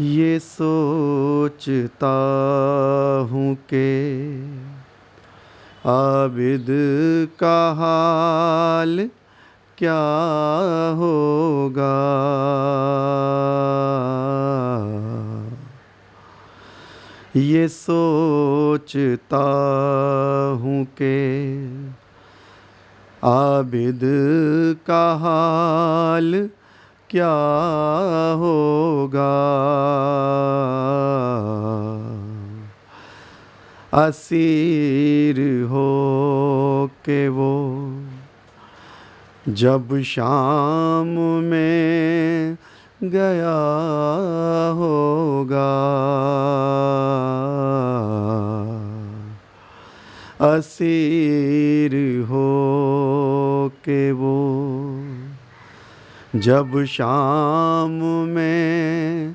یہ سوچتا ہوں کہ عابد کا حال کیا ہوگا، یہ سوچتا ہوں کہ عابد کا حال کیا ہوگا، اسیر ہو کہ وہ جب شام میں گیا ہوگا، اسیر ہو کہ وہ جب شام میں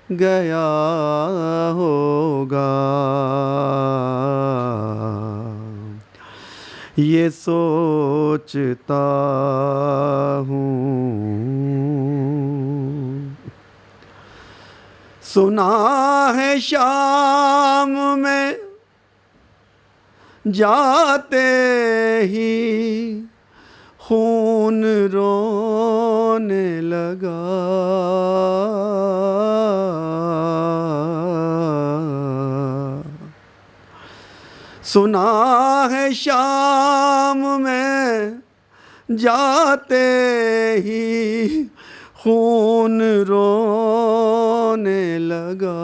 گیا ہوگا، یہ سوچتا ہوں۔ سنا ہے شام میں جاتے ہی خون رونے لگا، سنا ہے شام میں جاتے ہی خون رونے لگا،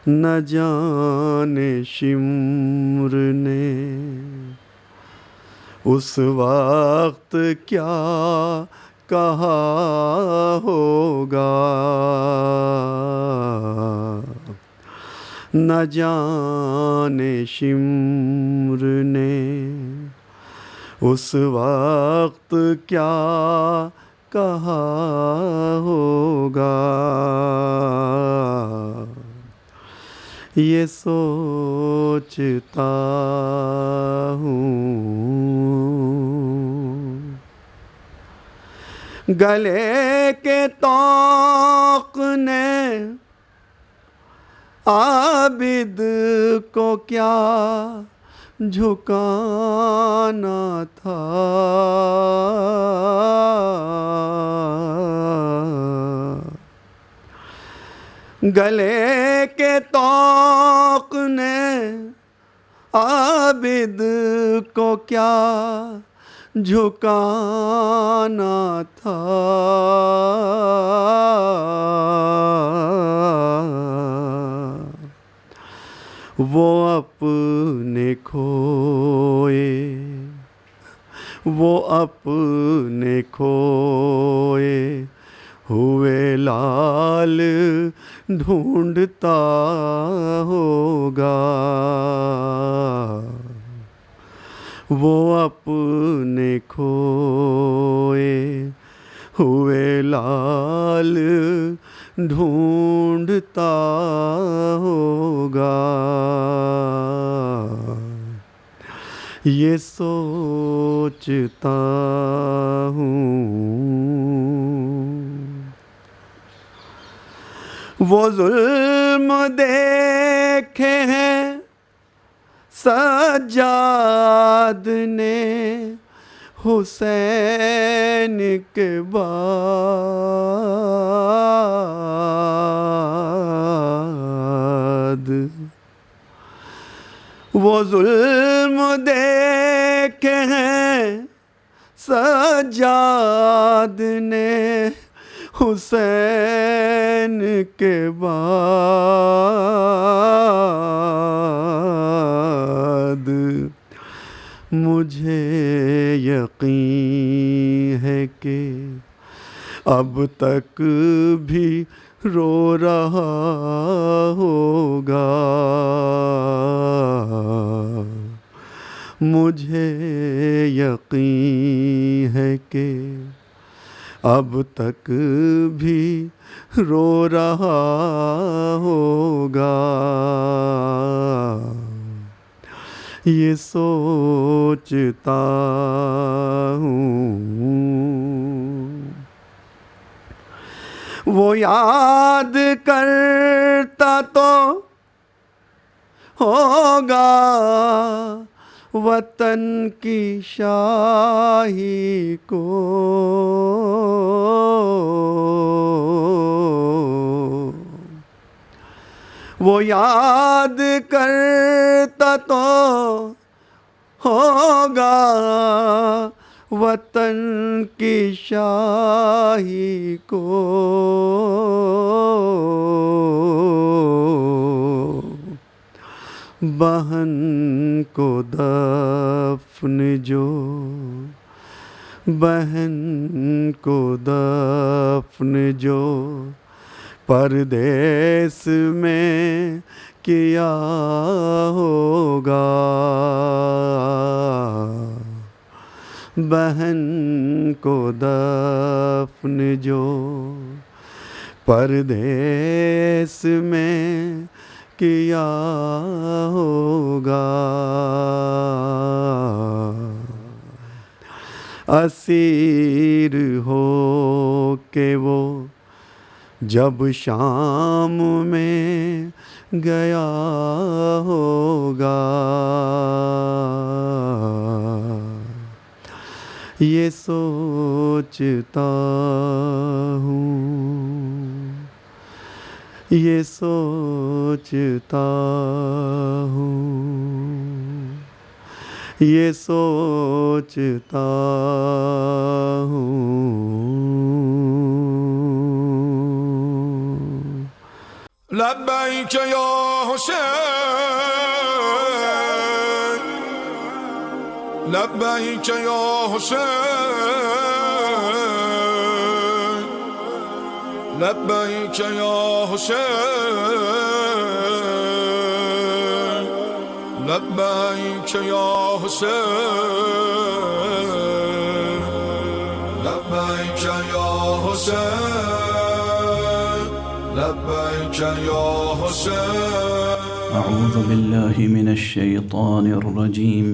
نہ جانے شمر نے اس وقت کیا کہا ہوگا، نہ جانے شمر نے اس وقت کیا کہا ہوگا، یہ سوچتا ہوں۔ گلے کے طوق نے عابد کو کیا جھکانا تھا، گلے کے طوق نے عابد کو کیا جھکانا تھا، وہ اپنے کھوئے، وہ اپنے کھوئے ہوئے لال ڈھونڈتا ہوگا، وہ اپنے کھوئے ہوئے لال ڈھونڈتا ہوگا، یہ سوچتا ہوں۔ وہ ظلم دیکھے ہیں سجاد نے حسین کے بعد، وہ ظلم دیکھے ہیں سجاد نے حسین کے بعد، مجھے یقین ہے کہ اب تک بھی رو رہا ہوگا، مجھے یقین ہے کہ اب تک بھی رو رہا ہوگا، یہ سوچتا ہوں۔ وہ یاد کرتا تو ہوگا وطن کی شاہی کو، وہ یاد کرتا تو ہوگا وطن کی شاہی کو، بہن کو دفن جو، بہن کو دفن جو پردیس میں کیا ہوگا، بہن کو دفن جو پردیس میں کیا ہوگا، اسیر ہو کے وہ جب شام میں گیا ہوگا، یہ سوچتا ہوں، یہ سوچتا ہوں، یہ سوچتا ہوں۔ لبیک یا حسین، لبیک یا حسین، لبیک یا حسین، لبیک یا حسین، لبیک یا حسین، لبیک یا حسین۔ أعوذ بالله من الشيطان الرجيم.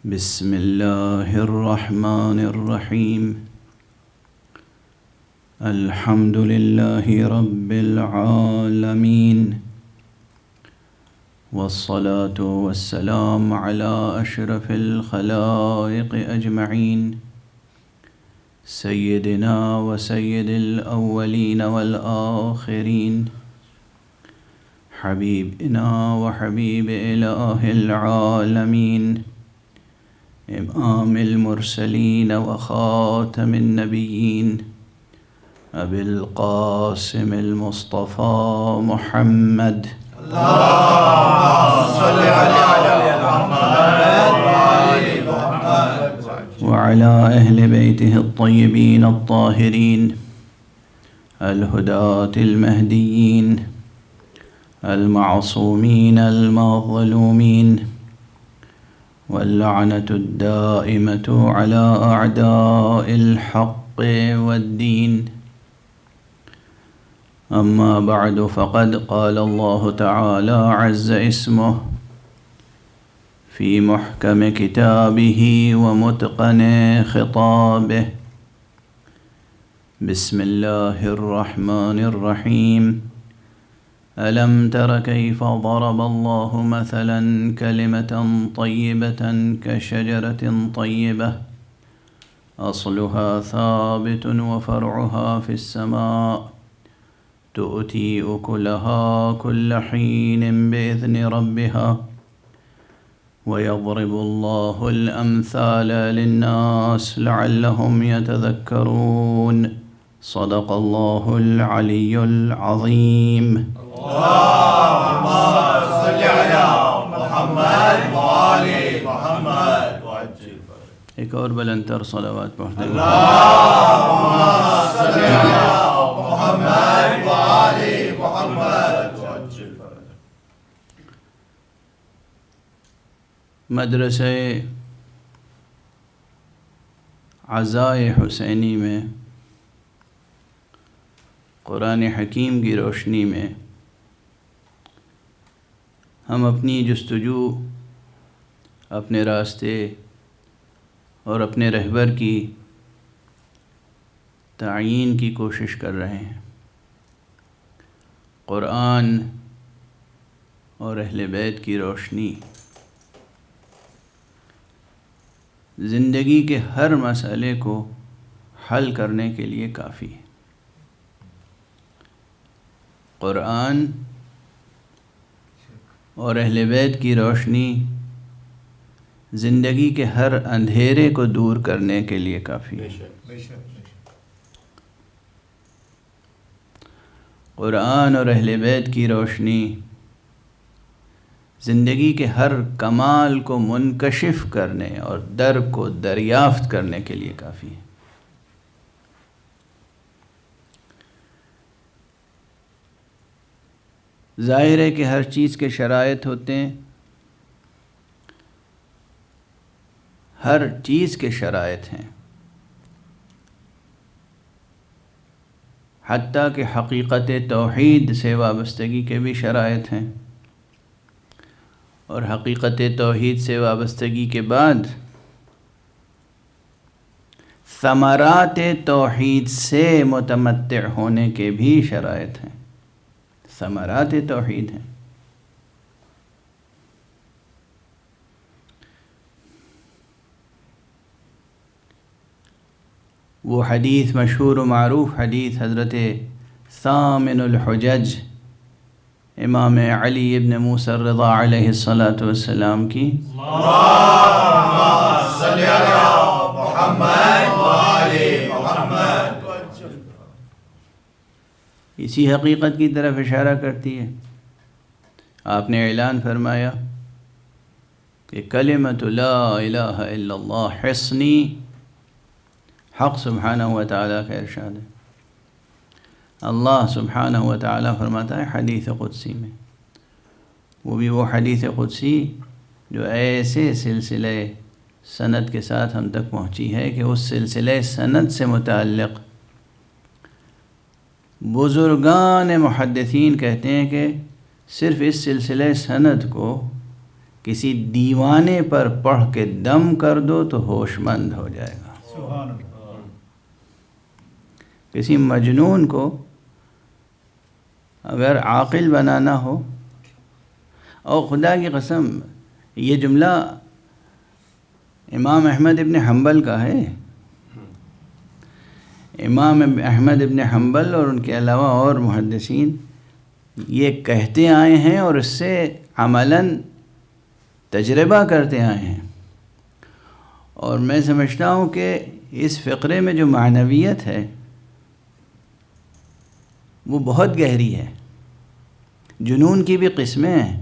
بسم الله الرحمن الرحيم. الحمد لله رب العالمين، والصلاة والسلام على أشرف الخلائق أجمعين، سيدنا وسيد الأولين والآخرين، حبيبنا وحبيب إله العالمين، إمام المرسلين وخاتم النبيين، أبي القاسم المصطفى محمد، اللهم صل على محمد وعلى أهل بيته الطيبين الطاهرين الهداة المهديين المعصومين المظلومين، واللعنة الدائمة على أعداء الحق والدين. أما بعد، فقد قال الله تعالى عز اسمه في محكم كتابه ومتقن خطابه. بسم الله الرحمن الرحيم. ألم تر كيف ضرب الله مثلا كلمة طيبة كشجرة طيبة أصلها ثابت وفرعها في السماء، تؤتي أكلها كل حين بإذن ربها، ويضرب الله الأمثال للناس لعلهم يتذكرون. صدق الله العلي العظيم. اللهم صل على محمد وآل محمد وعجل فرجهم. ایک اور بلندتر صلوات پڑھتے ہیں. اللهم صل على محمد وآل محمد وعجل فرجهم. مدرسہ عزائے حسینی میں قرآن حکیم کی روشنی میں ہم اپنی جستجو، اپنے راستے اور اپنے رہبر کی تعیین کی کوشش کر رہے ہیں۔ قرآن اور اہل بیت کی روشنی زندگی کے ہر مسئلے کو حل کرنے کے لیے کافی ہے۔ قرآن اور اہل بیت کی روشنی زندگی کے ہر اندھیرے کو دور کرنے کے لیے کافی ہے۔ قرآن اور اہل بیت کی روشنی زندگی کے ہر کمال کو منکشف کرنے اور در کو دریافت کرنے کے لیے کافی ہے۔ ظاہر ہے کہ ہر چیز کے شرائط ہوتے ہیں، ہر چیز کے شرائط ہیں، حتیٰ کہ حقیقت توحید سے وابستگی کے بھی شرائط ہیں، اور حقیقت توحید سے وابستگی کے بعد ثمرات توحید سے متمتع ہونے کے بھی شرائط ہیں، ثمرات توحید ہیں۔ وہ حدیث مشہور و معروف حدیث حضرت ثامن الحجج امام علی ابن موسیٰ الرضا علیہ السلام کی، اللہم صلی علی محمد وآل محمد، اسی حقیقت کی طرف اشارہ کرتی ہے۔ آپ نے اعلان فرمایا کہ کلمۃ لا الہ الا اللہ حصنی، حق سبحانہ و تعالیٰ کا ارشاد ہے۔ اللہ سبحانہ و تعالیٰ فرماتا ہے حدیث قدسی میں، وہ بھی وہ حدیث قدسی جو ایسے سلسلہ سند کے ساتھ ہم تک پہنچی ہے کہ اس سلسلہ سند سے متعلق بزرگان محدثین کہتے ہیں کہ صرف اس سلسلہ سند کو کسی دیوانے پر پڑھ کے دم کر دو تو ہوش مند ہو جائے گا۔ سبحان اللہ۔ کسی مجنون کو اگر عاقل بنانا ہو، اور خدا کی قسم یہ جملہ امام احمد ابن حنبل کا ہے، امام احمد ابن حنبل اور ان کے علاوہ اور محدثین یہ کہتے آئے ہیں اور اس سے عملاً تجربہ کرتے آئے ہیں، اور میں سمجھتا ہوں کہ اس فقرے میں جو معنویت ہے وہ بہت گہری ہے۔ جنون کی بھی قسمیں ہیں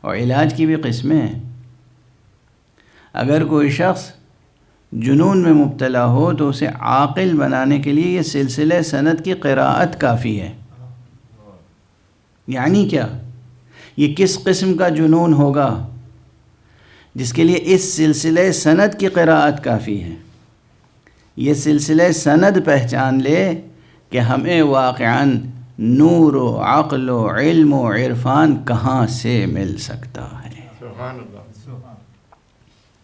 اور علاج کی بھی قسمیں ہیں۔ اگر کوئی شخص جنون میں مبتلا ہو تو اسے عاقل بنانے کے لیے یہ سلسلہ سند کی قراءت کافی ہے۔ یعنی کیا؟ یہ کس قسم کا جنون ہوگا جس کے لیے اس سلسلہ سند کی قراءت کافی ہے؟ یہ سلسلہ سند پہچان لے کہ ہمیں واقعاً نور و عقل و علم و عرفان کہاں سے مل سکتا ہے۔ سبحان اللہ۔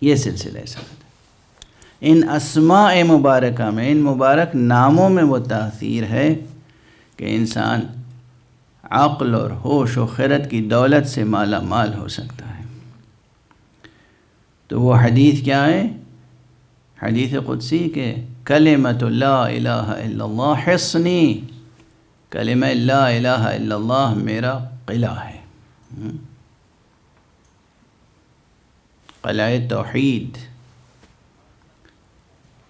یہ سلسلہ سند ان اسماء مبارکہ میں، ان مبارک ناموں میں وہ تاثیر ہے کہ انسان عقل اور ہوش و خرد کی دولت سے مالا مال ہو سکتا ہے۔ تو وہ حدیث کیا ہے؟ حدیث قدسی کے کلمۃ لا الہ الا اللہ حصنی، کلمہ لا الہ الا اللہ میرا قلعہ ہے، قلعہ توحید،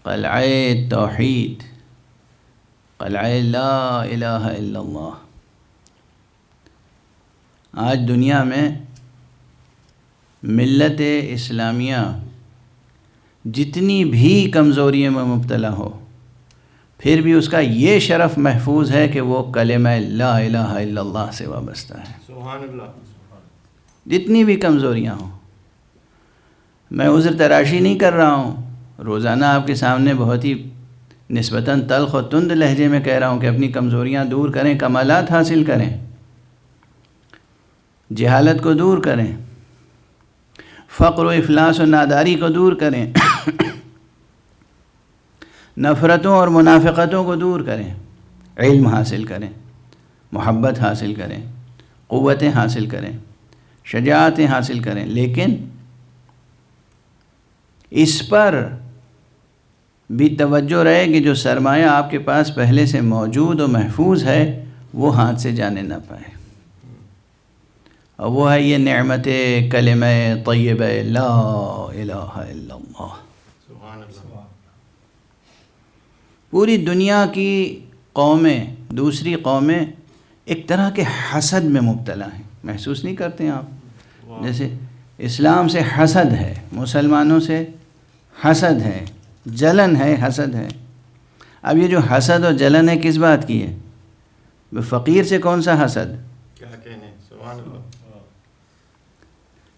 قلعہ توحید، قلعہ لا الہ الا اللہ۔ آج دنیا میں ملت اسلامیہ جتنی بھی کمزوریوں میں مبتلا ہو، پھر بھی اس کا یہ شرف محفوظ ہے کہ وہ کلمہ لا الہ الا اللہ سے وابستہ ہے، سبحان اللہ۔ جتنی بھی کمزوریاں ہوں۔ میں عذر تراشی نہیں کر رہا ہوں، روزانہ آپ کے سامنے بہت ہی نسبتاً تلخ و تند لہجے میں کہہ رہا ہوں کہ اپنی کمزوریاں دور کریں، کمالات حاصل کریں، جہالت کو دور کریں، فقر و افلاس و ناداری کو دور کریں، نفرتوں اور منافقتوں کو دور کریں، علم حاصل کریں، محبت حاصل کریں، قوتیں حاصل کریں، شجاعتیں حاصل کریں، لیکن اس پر بھی توجہ رہے کہ جو سرمایہ آپ کے پاس پہلے سے موجود و محفوظ ہے وہ ہاتھ سے جانے نہ پائے، اور وہ ہے یہ نعمت کلمہ طیبہ لا الہ الا اللہ۔ سبحان اللہ۔ پوری دنیا کی قومیں، دوسری قومیں ایک طرح کے حسد میں مبتلا ہیں، محسوس نہیں کرتے ہیں آپ؟ جیسے اسلام سے حسد ہے، مسلمانوں سے حسد ہے، جلن ہے، حسد ہے۔ اب یہ جو حسد اور جلن ہے کس بات کی ہے؟ فقیر سے کون سا حسد؟ کیا کہنے، سبحان اللہ۔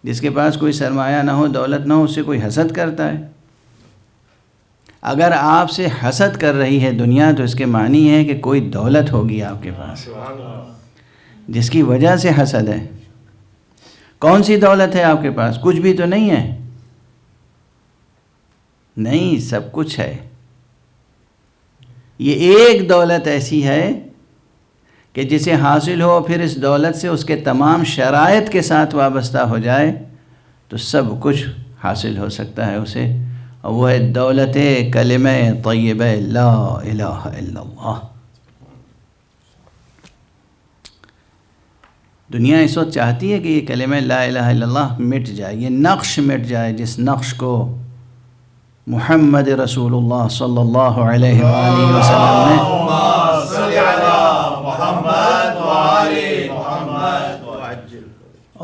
جس کے پاس کوئی سرمایہ نہ ہو، دولت نہ ہو، اس سے کوئی حسد کرتا ہے؟ اگر آپ سے حسد کر رہی ہے دنیا تو اس کے معنی ہے کہ کوئی دولت ہوگی آپ کے پاس سبحان اللہ۔ جس کی وجہ سے حسد ہے۔ کون سی دولت ہے آپ کے پاس؟ کچھ بھی تو نہیں ہے؟ نہیں، سب کچھ ہے۔ یہ ایک دولت ایسی ہے کہ جسے حاصل ہو پھر اس دولت سے اس کے تمام شرائط کے ساتھ وابستہ ہو جائے تو سب کچھ حاصل ہو سکتا ہے اسے، اور وہ ہے دولت کلمہ طیبہ لا الہ الا اللہ۔ دنیا اس وقت چاہتی ہے کہ یہ کلمہ لا الہ الا اللہ مٹ جائے، یہ نقش مٹ جائے، جس نقش کو محمد رسول اللہ صلی اللہ علیہ وآلہ وسلم نے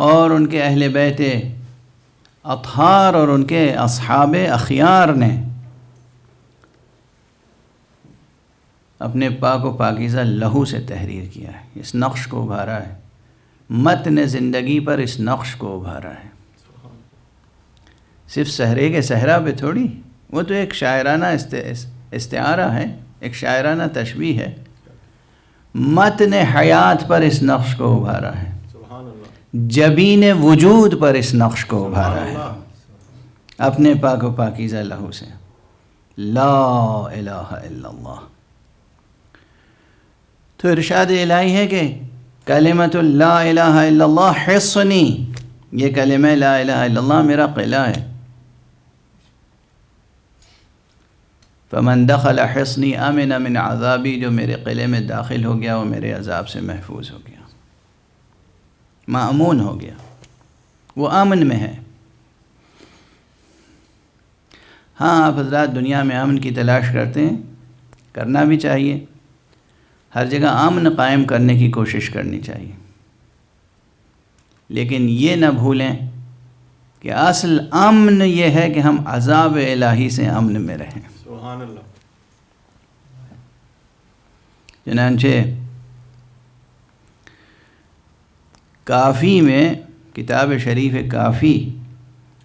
اور ان کے اہل بیت اطہار اور ان کے اصحاب اخیار نے اپنے پاک و پاکیزہ لہو سے تحریر کیا ہے، اس نقش کو ابھارا ہے، متن زندگی پر اس نقش کو ابھارا ہے۔ صرف صحرے کے صحرا پہ تھوڑی، وہ تو ایک شاعرانہ استعارہ ہے، ایک شاعرانہ تشبیہ ہے، متن حیات پر اس نقش کو ابھارا ہے، سبحان اللہ۔ جبین وجود پر اس نقش کو ابھارا ہے اپنے پاک و پاکیزہ لہو سے، لا الہ الا اللہ۔ تو ارشاد الہی ہے کہ کلمۃ لا الہ الا اللہ حصنی، یہ کلمہ لا الہ الا اللہ میرا قلعہ ہے، فمن دخل حصنی امن من عذابی، جو میرے قلعے میں داخل ہو گیا وہ میرے عذاب سے محفوظ ہو گیا، مأمون ہو گیا، وہ امن میں ہے۔ ہاں آپ حضرات دنیا میں امن کی تلاش کرتے ہیں، کرنا بھی چاہیے، ہر جگہ امن قائم کرنے کی کوشش کرنی چاہیے، لیکن یہ نہ بھولیں کہ اصل امن یہ ہے کہ ہم عذاب الہی سے امن میں رہیں۔ سبحان اللہ۔ چنانچہ کافی میں، کتاب شریف کافی،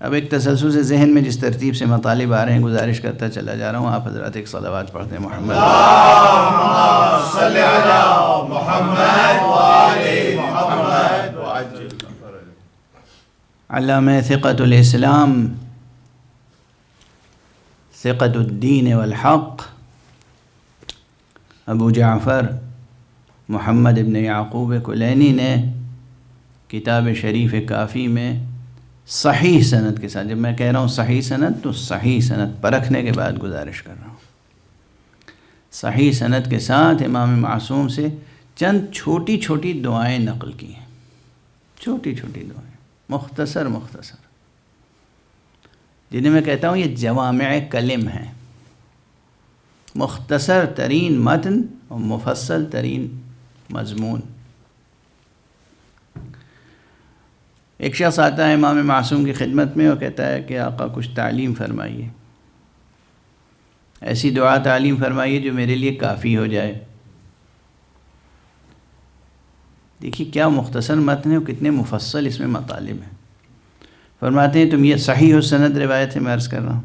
اب ایک تسلسل سے ذہن میں جس ترتیب سے مطالب آ رہے ہیں گزارش کرتا چلا جا رہا ہوں، آپ حضرات ایک صلوات پڑھتے ہیں محمد صلی علی محمد وآل محمد وعجل۔ علامہ ثقۃ الاسلام، ثقۃ الدین والحق، ابو جعفر محمد ابن یعقوب کلینی نے کتاب شریف کافی میں صحیح سند کے ساتھ، جب میں کہہ رہا ہوں صحیح سند تو صحیح سند پرکھنے کے بعد گزارش کر رہا ہوں، صحیح سند کے ساتھ امام معصوم سے چند چھوٹی چھوٹی دعائیں نقل کی ہیں، چھوٹی چھوٹی دعائیں، مختصر مختصر، جنہیں میں کہتا ہوں یہ جوامع کلم ہیں، مختصر ترین متن اور مفصل ترین مضمون۔ ایک شخص آتا ہے امام معصوم کی خدمت میں اور کہتا ہے کہ آقا کچھ تعلیم فرمائیے، ایسی دعا تعلیم فرمائیے جو میرے لیے کافی ہو جائے۔ دیکھیے کیا مختصر متن ہے اور کتنے مفصل اس میں مطالب ہیں۔ فرماتے ہیں تم یہ صحیح و سند روایت ہے، میں عرض کر رہا ہوں،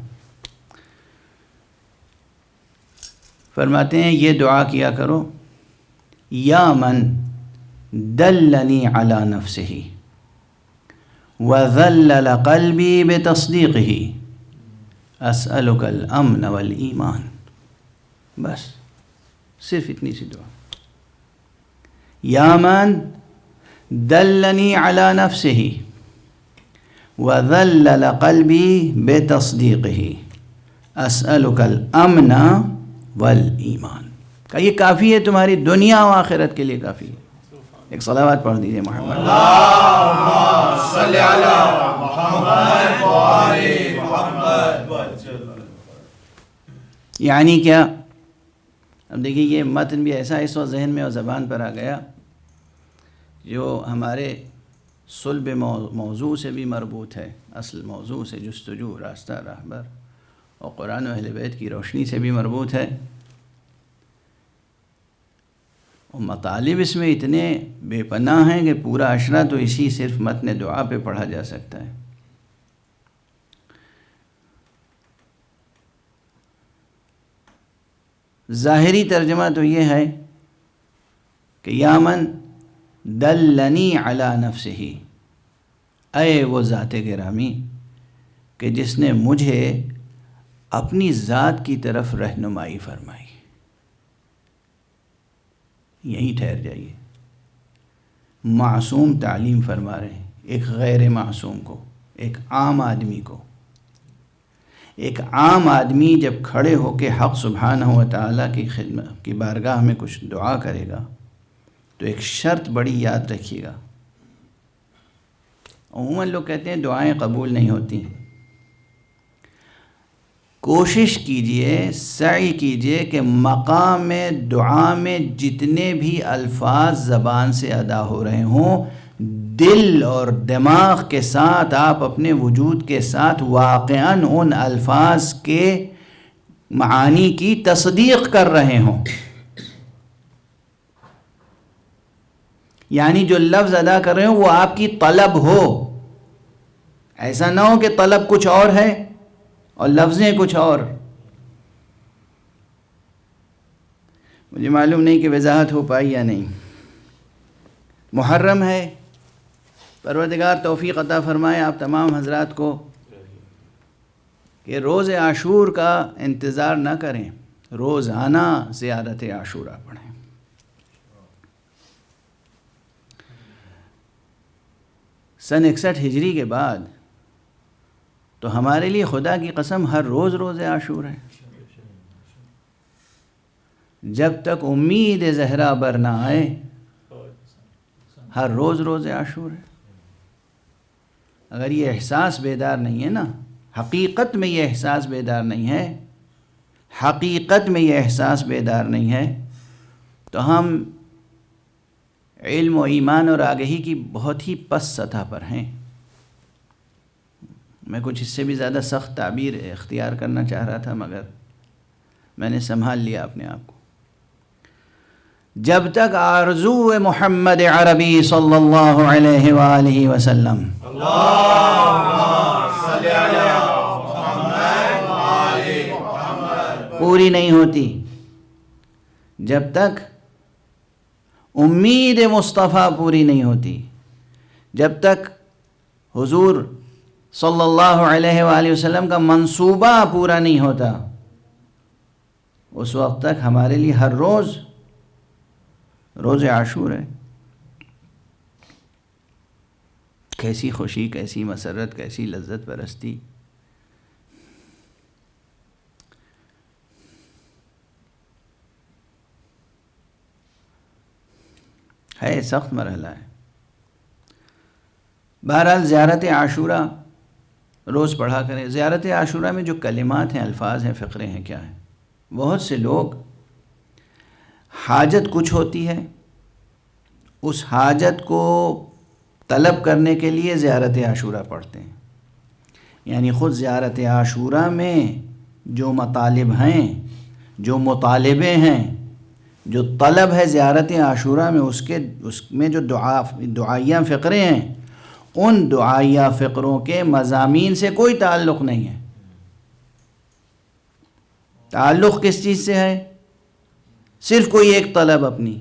فرماتے ہیں یہ دعا کیا کرو، یا من دلنی علی نفسہ وذلل قلبی بتصدیقہ اسألک الامن والایمان۔ بس صرف اتنی سی دعا. یا من دلنی علی نفسہ وذلل قلبی بتصدیقہ اسألک الامن والایمان. کہ یہ کافی ہے تمہاری دنیا و آخرت کے لیے کافی ہے. ایک صلوات پڑھ دیجئے محمد. صلی علی محمد و آل محمد. یعنی کیا؟ اب دیکھیے یہ متن بھی ایسا اس وقت ذہن میں اور زبان پر آ گیا جو ہمارے صلب موضوع سے بھی مربوط ہے، اصل موضوع سے، جستجو راستہ راہبر، اور قرآن و اہل بیت کی روشنی سے بھی مربوط ہے. اور مطالب اس میں اتنے بے پناہ ہیں کہ پورا عشرہ تو اسی صرف متن دعا پہ پڑھا جا سکتا ہے. ظاہری ترجمہ تو یہ ہے کہ یا من دلنی علی نفسہ، اے وہ ذات گرامی کہ جس نے مجھے اپنی ذات کی طرف رہنمائی فرمائی. یہیں ٹھہر جائیے. معصوم تعلیم فرما رہے ہیں ایک غیر معصوم کو، ایک عام آدمی کو. ایک عام آدمی جب کھڑے ہو کے حق سبحانہ و تعالیٰ کی خدمت کی بارگاہ میں کچھ دعا کرے گا تو ایک شرط بڑی یاد رکھیے گا. عموماً لوگ کہتے ہیں دعائیں قبول نہیں ہوتی. کوشش کیجئے، سعی کیجئے کہ مقام دعا میں جتنے بھی الفاظ زبان سے ادا ہو رہے ہوں، دل اور دماغ کے ساتھ، آپ اپنے وجود کے ساتھ واقعاً ان الفاظ کے معانی کی تصدیق کر رہے ہوں. یعنی جو لفظ ادا کر رہے ہوں وہ آپ کی طلب ہو. ایسا نہ ہو کہ طلب کچھ اور ہے اور لفظیں کچھ اور. مجھے معلوم نہیں کہ وضاحت ہو پائی یا نہیں. محرم ہے، پروردگار توفیق عطا فرمائے آپ تمام حضرات کو کہ روز عاشور کا انتظار نہ کریں، روزانہ زیارت عاشورہ پڑھیں. سن 61 ہجری کے بعد تو ہمارے لیے خدا کی قسم ہر روز روز عاشور ہے. جب تک امید زہرا بر نہ آئے ہر روز روز عاشور ہے. اگر یہ احساس بیدار نہیں ہے نا، حقیقت میں یہ احساس بیدار نہیں ہے، حقیقت میں یہ احساس بیدار نہیں ہے، تو ہم علم و ایمان اور آگہی کی بہت ہی پس سطح پر ہیں. میں کچھ اس سے بھی زیادہ سخت تعبیر اختیار کرنا چاہ رہا تھا مگر میں نے سنبھال لیا اپنے آپ کو. جب تک آرزو محمد عربی صلی اللہ علیہ وآلہ وسلم پوری نہیں ہوتی، جب تک امید مصطفیٰ پوری نہیں ہوتی، جب تک حضور صلی اللہ علیہ وآلہ وسلم کا منصوبہ پورا نہیں ہوتا، اس وقت تک ہمارے لیے ہر روز روز عاشور ہے. کیسی خوشی، کیسی مسرت، کیسی لذت پرستی. ہے سخت مرحلہ ہے. بہرحال زیارت عاشورہ روز پڑھا کریں. زیارت عاشورہ میں جو کلمات ہیں، الفاظ ہیں، فقرے ہیں، کیا ہیں؟ بہت سے لوگ حاجت کچھ ہوتی ہے، اس حاجت کو طلب کرنے کے لیے زیارت عاشورہ پڑھتے ہیں. یعنی خود زیارت عاشورہ میں جو مطالب ہیں، جو مطالبے ہیں، جو طلب ہے زیارت عاشورہ میں، اس میں جو دعائیہ فقرے ہیں، ان دعائیہ فقروں کے مضامین سے کوئی تعلق نہیں ہے. تعلق کس چیز سے ہے؟ صرف کوئی ایک طلب اپنی.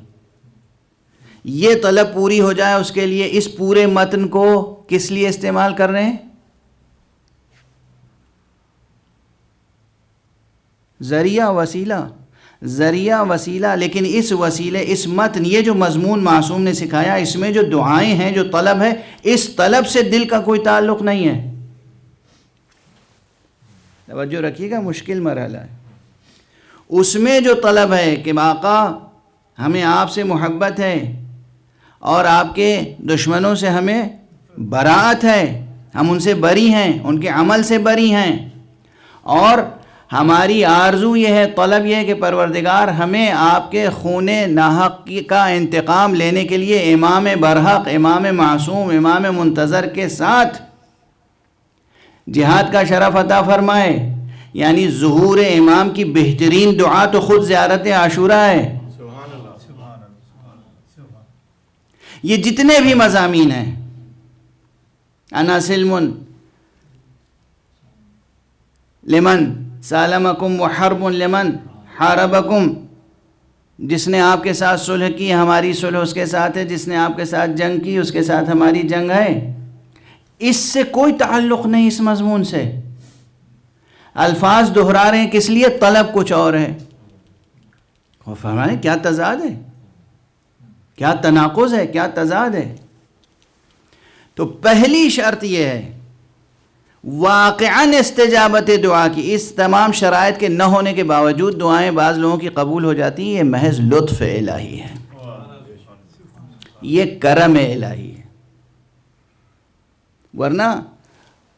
یہ طلب پوری ہو جائے، اس کے لیے اس پورے متن کو کس لیے استعمال کر رہے ہیں؟ ذریعہ، وسیلہ. ذریعہ وسیلہ، لیکن اس وسیلے، اس متن، یہ جو مضمون معصوم نے سکھایا، اس میں جو دعائیں ہیں، جو طلب ہے، اس طلب سے دل کا کوئی تعلق نہیں ہے۔ توجہ رکھیے گا، مشکل مرحلہ ہے۔ اس میں جو طلب ہے کہ آقا ہمیں آپ سے محبت ہے اور آپ کے دشمنوں سے ہمیں براءت ہے، ہم ان سے بری ہیں، ان کے عمل سے بری ہیں، اور ہماری آرزو یہ ہے، طلب یہ ہے کہ پروردگار ہمیں آپ کے خون ناحق کا انتقام لینے کے لیے امام برحق، امام معصوم، امام منتظر کے ساتھ جہاد کا شرف عطا فرمائے۔ یعنی ظہور امام کی بہترین دعا تو خود زیارت عاشوراء ہے۔ یہ جتنے بھی مضامین ہیں، انا سلم لمن سالمکم وحرب لمن حاربکم، جس نے آپ کے ساتھ صلح کی ہماری صلح اس کے ساتھ ہے، جس نے آپ کے ساتھ جنگ کی اس کے ساتھ ہماری جنگ ہے۔ اس سے کوئی تعلق نہیں، اس مضمون سے۔ الفاظ دہرا رہے ہیں کس لیے؟ طلب کچھ اور ہے۔ اور فرمائیں کیا تضاد ہے، کیا تناقض ہے، کیا تضاد ہے۔ تو پہلی شرط یہ ہے واقعاً استجابت دعا کی۔ اس تمام شرائط کے نہ ہونے کے باوجود دعائیں بعض لوگوں کی قبول ہو جاتی ہیں، یہ محض لطف الہی ہے، یہ کرم الہی ہے۔ ورنہ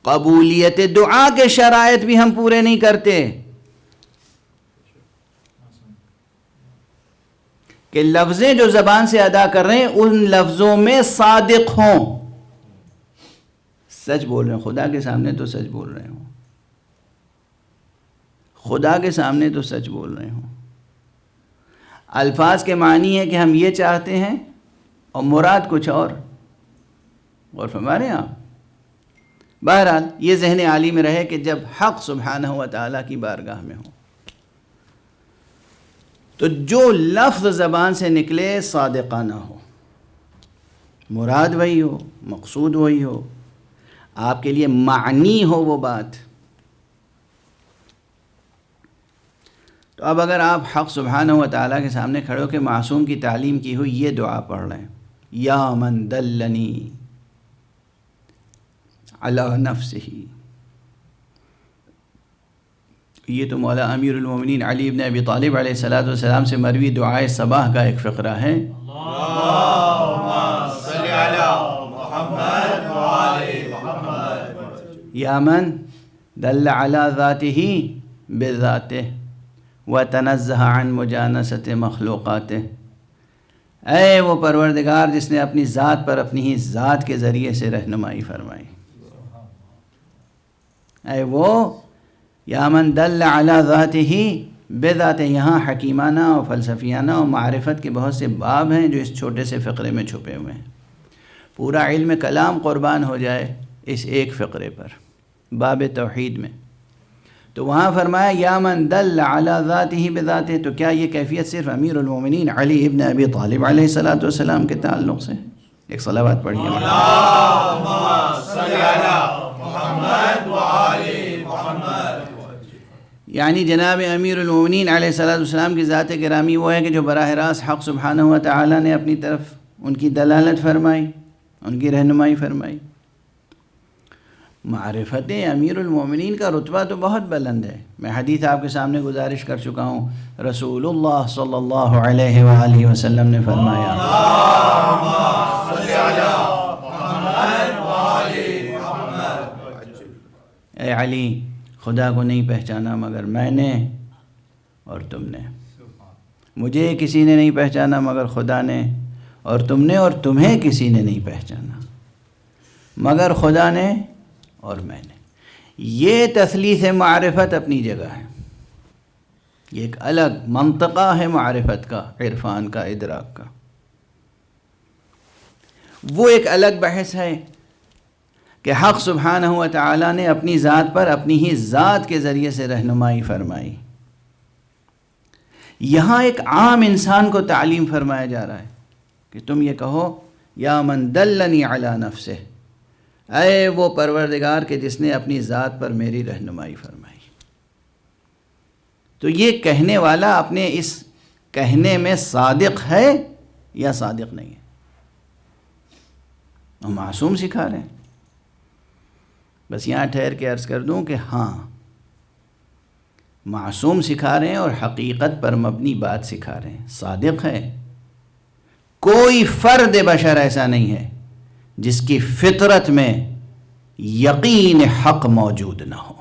قبولیت دعا کے شرائط بھی ہم پورے نہیں کرتے کہ لفظیں جو زبان سے ادا کر رہے ہیں ان لفظوں میں صادق ہوں، سچ بول رہے ہیں، خدا کے سامنے تو سچ بول رہے ہوں، خدا کے سامنے تو سچ بول رہے ہوں۔ الفاظ کے معنی ہے کہ ہم یہ چاہتے ہیں اور مراد کچھ اور فرما رہے ہیں آپ۔ بہرحال یہ ذہن عالی میں رہے کہ جب حق سبحانہ و تعالیٰ کی بارگاہ میں ہو تو جو لفظ زبان سے نکلے صادقانہ ہو، مراد وہی ہو، مقصود وہی ہو، آپ کے لیے معنی ہو وہ بات۔ تو اب اگر آپ حق سبحانہ و تعالیٰ کے سامنے کھڑے ہو کے معصوم کی تعلیم کی ہوئی یہ دعا پڑھ رہے ہیں، یا من دلنی علی نفسہ، یہ تو مولا امیر المومنین علی ابن ابی طالب علیہ السلام سے مروی دعائے صباح کا ایک فقرہ ہے۔ اللہم صلی علی محمد و آل محمد، یا من دل علی ذاتہ بذاتہ وتنزہ عن مجانست مخلوقاتہ، اے وہ پروردگار جس نے اپنی ذات پر اپنی ہی ذات کے ذریعے سے رہنمائی فرمائی، اے وہ یا من دل علی ذاتہ بذاتہ۔ یہاں حکیمانہ اور فلسفیانہ اور معرفت کے بہت سے باب ہیں جو اس چھوٹے سے فقرے میں چھپے ہوئے ہیں، پورا علم کلام قربان ہو جائے اس ایک فقرے پر، باب توحید میں۔ تو وہاں فرمایا یا من دل علی ذاتہ بذاتہ، تو کیا یہ کیفیت صرف امیر المومنین علی ابن ابی طالب علیہ السلام کے تعلق سے؟ ایک صلوات پڑھیے۔ اللہم صلی علی محمد و آل محمد۔ یعنی جناب امیر المومنین علیہ السلام کی ذات گرامی وہ ہے کہ جو براہ راست حق سبحانہ و تعالیٰ نے اپنی طرف ان کی دلالت فرمائی، ان کی رہنمائی فرمائی۔ معرفت امیر المومنین کا رتبہ تو بہت بلند ہے۔ میں حدیث آپ کے سامنے گزارش کر چکا ہوں، رسول اللہ صلی اللہ علیہ وآلہ وسلم نے فرمایا، اللہم صلی علی محمد و آل محمد، اے علی خدا کو نہیں پہچانا مگر میں نے اور تم نے، مجھے کسی نے نہیں پہچانا مگر خدا نے، اور تم نے اور تمہیں کسی نے نہیں پہچانا مگر خدا نے اور میں نے۔ یہ تثلیث معرفت اپنی جگہ ہے، یہ ایک الگ منطقہ ہے معرفت کا، عرفان کا، ادراک کا، وہ ایک الگ بحث ہے کہ حق سبحانہ و تعالیٰ نے اپنی ذات پر اپنی ہی ذات کے ذریعے سے رہنمائی فرمائی۔ یہاں ایک عام انسان کو تعلیم فرمایا جا رہا ہے کہ تم یہ کہو یا من دلنی علی نفسہ، اے وہ پروردگار کے جس نے اپنی ذات پر میری رہنمائی فرمائی۔ تو یہ کہنے والا اپنے اس کہنے میں صادق ہے یا صادق نہیں ہے؟ اور معصوم سکھا رہے ہیں. بس یہاں ٹھہر کے عرض کر دوں کہ ہاں، معصوم سکھا رہے ہیں اور حقیقت پر مبنی بات سکھا رہے ہیں، صادق ہے. کوئی فرد بشر ایسا نہیں ہے جس کی فطرت میں یقین حق موجود نہ ہو.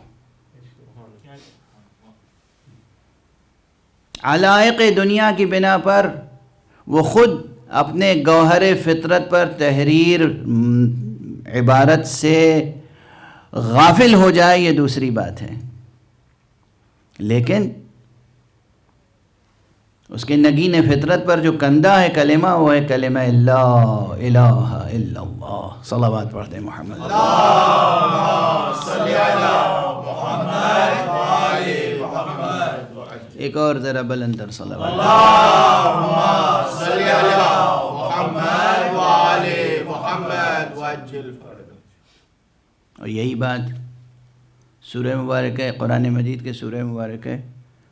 علائق دنیا کی بنا پر وہ خود اپنے گوہر فطرت پر تحریر عبارت سے غافل ہو جائے، یہ دوسری بات ہے، لیکن اس کے نگین فطرت پر جو کندہ ہے کلمہ، وہ ہے کلمہ لا الہ الا اللہ. صلوات پڑھتے ہیں محمد. اللہم صلی علی محمد وآل محمد. ایک اور ذرا بلندر صلوات. اللہم صلی علی محمد وآل محمد وعجل فرجہ. اور یہی بات سورہ مبارک ہے، قرآن مجید کے سورہ مبارک ہے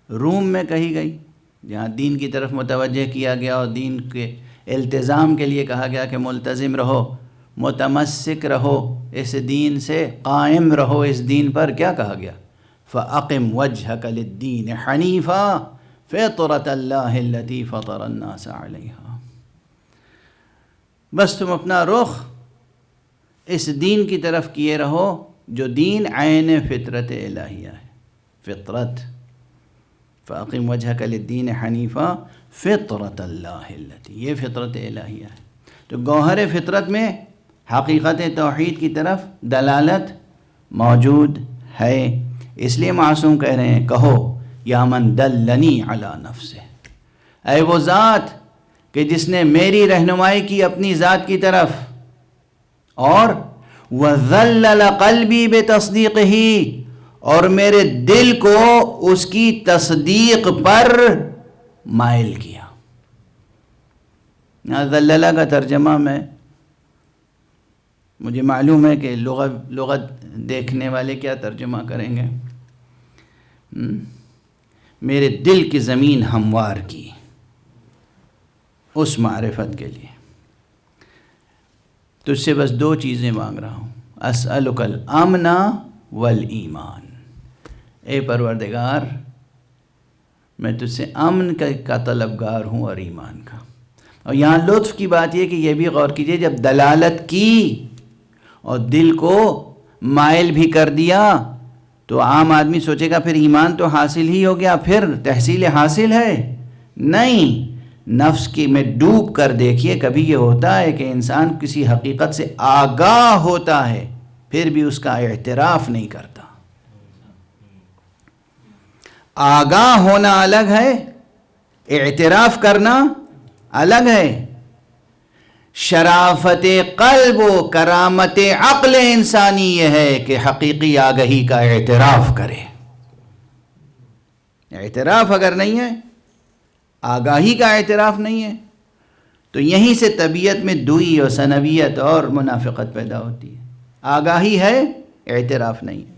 روم میں کہی گئی، جہاں دین کی طرف متوجہ کیا گیا اور دین کے التزام کے لیے کہا گیا کہ ملتزم رہو، متمسک رہو، اس دین سے قائم رہو. اس دین پر کیا کہا گیا؟ فَأَقِمْ وَجْهَكَ لِلدِّينِ حَنِيفًا فِطْرَةَ اللَّهِ الَّتِي فَطَرَ النَّاسَ عَلَيْهَا. بس تم اپنا رخ اس دین کی طرف کیے رہو جو دین عین فطرت الہیہ ہے. فطرت فَأَقِمْ وَجْهَكَ لِلدِّينِ حَنِيفًا فِطْرَةَ اللَّهِ الَّتِي، یہ فطرت الہیہ ہے. تو گوہر فطرت میں حقیقت توحید کی طرف دلالت موجود ہے. اس لیے معصوم کہہ رہے ہیں کہو یا من دلنی علی نفسہ، اے وہ ذات کہ جس نے میری رہنمائی کی اپنی ذات کی طرف، اور وَذَلَّلَ قَلْبِي بِتَصْدِيقِهِ، اور میرے دل کو اس کی تصدیق پر مائل کیا. ذللہ کا ترجمہ میں مجھے معلوم ہے کہ لغت دیکھنے والے کیا ترجمہ کریں گے. میرے دل کی زمین ہموار کی اس معرفت کے لیے. تجھ سے بس دو چیزیں مانگ رہا ہوں، اسألک الامن والایمان. اے پروردگار، میں تجھ سے امن کا طلبگار ہوں اور ایمان کا. اور یہاں لطف کی بات یہ کہ یہ بھی غور کیجئے، جب دلالت کی اور دل کو مائل بھی کر دیا تو عام آدمی سوچے گا پھر ایمان تو حاصل ہی ہو گیا، پھر تحصیل حاصل ہے. نہیں، نفس کی میں ڈوب کر دیکھیے. کبھی یہ ہوتا ہے کہ انسان کسی حقیقت سے آگاہ ہوتا ہے پھر بھی اس کا اعتراف نہیں کرتا. آگاہ ہونا الگ ہے، اعتراف کرنا الگ ہے. شرافت قلب و کرامت عقل انسانی یہ ہے کہ حقیقی آگہی کا اعتراف کرے. اعتراف اگر نہیں ہے، آگاہی کا اعتراف نہیں ہے، تو یہیں سے طبیعت میں دوئی اور ثنویت اور منافقت پیدا ہوتی ہے. آگاہی ہے، اعتراف نہیں ہے.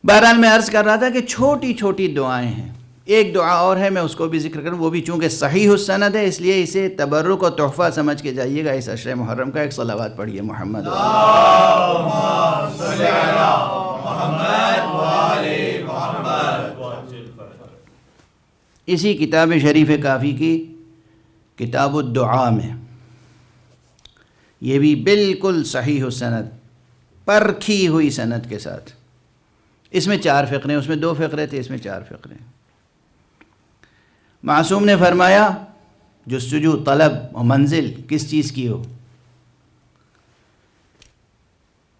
بہرحال میں عرض کر رہا تھا کہ چھوٹی چھوٹی دعائیں ہیں. ایک دعا اور ہے، میں اس کو بھی ذکر کروں، وہ بھی چونکہ صحیح السند ہے اس لیے اسے تبرک و تحفہ سمجھ کے جائیے گا اس عشر محرم کا. ایک صلوات پڑھیے محمد. اللہم صلی علی محمد وآل محمد. اسی کتاب شریف کافی کی کتاب الدعاء میں یہ بھی بالکل صحیح السند، پرکھی ہوئی سند کے ساتھ. اس میں 4 فقرے ہیں، اس میں 2 فقرے تھے، اس میں 4 فقرے ہیں. معصوم نے فرمایا جستجو، طلب و منزل کس چیز کی ہو.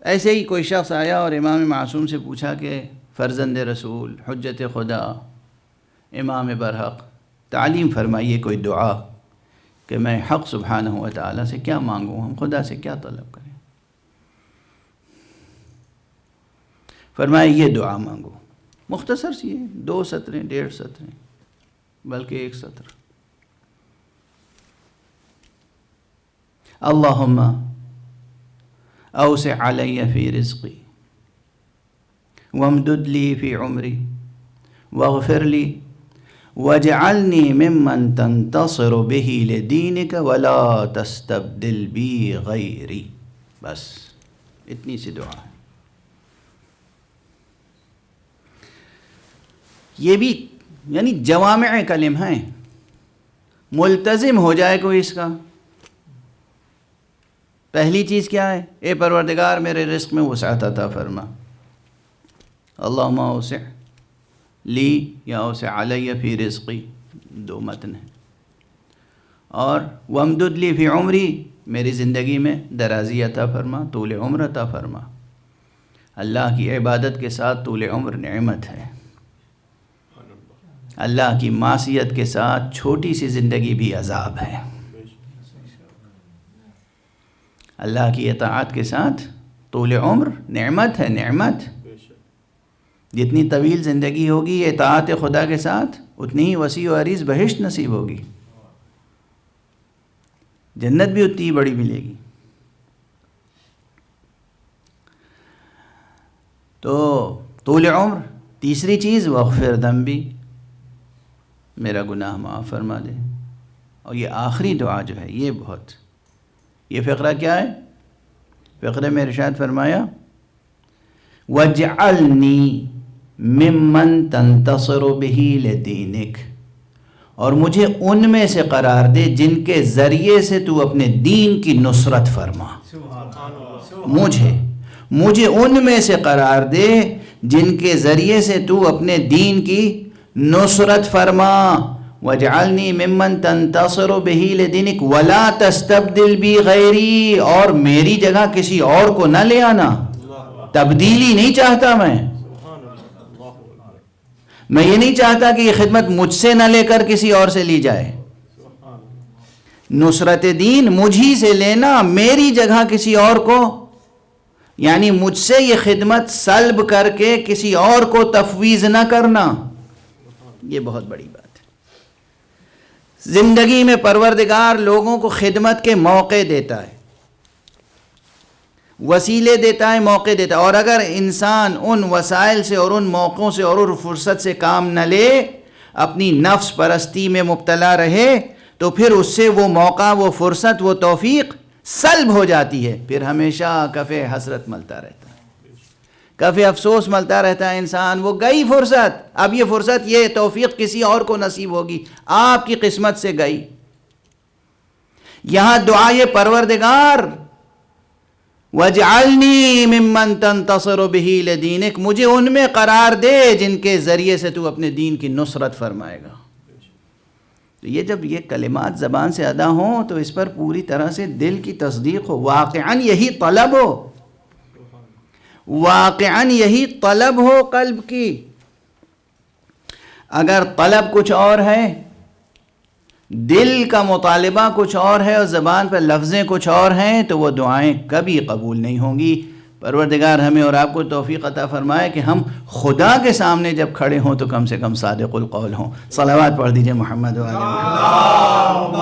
ایسے ہی کوئی شخص آیا اور امام معصوم سے پوچھا کہ فرزند رسول، حجت خدا، امام برحق، تعلیم فرمائیے کوئی دعا کہ میں حق سبحانہ و تعالیٰ سے کیا مانگوں، ہم خدا سے کیا طلب کریں. فرمایا یہ دعا مانگو، مختصر سی ہے، 2 سطریں، 1.5 سطریں، بلکہ 1 سطر. اللہم اوسع علی فی رزقی وامدد لی فی عمری واغفر لی واجعلنی ممن تنتصر به لدینک ولا تستبدل بی غیری. بس اتنی سی دعا ہے. یہ بھی یعنی جوامع کلم ہیں، ملتزم ہو جائے کوئی اس کا. پہلی چیز کیا ہے؟ اے پروردگار میرے رزق میں وسعت عطا فرما. اللہم اوسع لی یا اوسع علی فی رزقی، دو متن ہیں. اور وامدد لی فی عمری، میری زندگی میں درازی عطا فرما، طول عمر عطا فرما. اللہ کی عبادت کے ساتھ طول عمر نعمت ہے. اللہ کی معصیت کے ساتھ چھوٹی سی زندگی بھی عذاب ہے. اللہ کی اطاعت کے ساتھ طول عمر نعمت ہے، نعمت. جتنی طویل زندگی ہوگی اطاعت خدا کے ساتھ اتنی ہی وسیع و عریض بہشت نصیب ہوگی، جنت بھی اتنی ہی بڑی ملے گی. تو طول عمر. تیسری چیز واغفر ذنبی، میرا گناہ معاف فرما دے. اور یہ آخری دعا جو ہے یہ بہت، یہ فقرہ کیا ہے؟ فقرے میں ارشاد فرمایا وَاجْعَلْنِي مِمَّن تَنْتَصِرُ بِهِ لِدِينِكَ، اور مجھے ان میں سے قرار دے جن کے ذریعے سے تو اپنے دین کی نصرت فرما. مجھے ان میں سے قرار دے جن کے ذریعے سے تو اپنے دین کی نصرت فرما. وَاجْعَلْنِي مِمَّن تَنْتَصِرُ بِهِ لِدِينِكَ وَلَا تَسْتَبْدِلْ بِي غَيْرِي، اور میری جگہ کسی اور کو نہ لے آنا. تبدیلی نہیں چاہتا میں یہ نہیں چاہتا کہ یہ خدمت مجھ سے نہ لے کر کسی اور سے لی جائے. نصرت دین مجھی سے لینا، میری جگہ کسی اور کو، یعنی مجھ سے یہ خدمت سلب کر کے کسی اور کو تفویض نہ کرنا. یہ بہت بڑی بات ہے. زندگی میں پروردگار لوگوں کو خدمت کے موقع دیتا ہے، وسیلے دیتا ہے، موقع دیتا ہے. اور اگر انسان ان وسائل سے اور ان موقعوں سے اور فرصت سے کام نہ لے، اپنی نفس پرستی میں مبتلا رہے، تو پھر اس سے وہ موقع، وہ فرصت، وہ توفیق سلب ہو جاتی ہے. پھر ہمیشہ کف حسرت ملتا رہتا ہے، کف افسوس ملتا رہتا ہے انسان. وہ گئی فرصت، اب یہ فرصت، یہ توفیق کسی اور کو نصیب ہوگی، آپ کی قسمت سے گئی. یہاں دعائے پروردگار وَاجْعَلْنِي مِمَّن تَنْتَصِرُ بِهِ لِدِينِكَ، مجھے ان میں قرار دے جن کے ذریعے سے تو اپنے دین کی نصرت فرمائے گا. تو یہ جب یہ کلمات زبان سے ادا ہوں تو اس پر پوری طرح سے دل کی تصدیق ہو، واقعاً یہی طلب ہو، واقعاً یہی طلب ہو قلب کی. اگر طلب کچھ اور ہے، دل کا مطالبہ کچھ اور ہے اور زبان پر لفظیں کچھ اور ہیں، تو وہ دعائیں کبھی قبول نہیں ہوں گی. پروردگار ہمیں اور آپ کو توفیق عطا فرمائے کہ ہم خدا کے سامنے جب کھڑے ہوں تو کم سے کم صادق القول ہوں. صلوات پڑھ دیجئے محمد وآل محمد. اللہم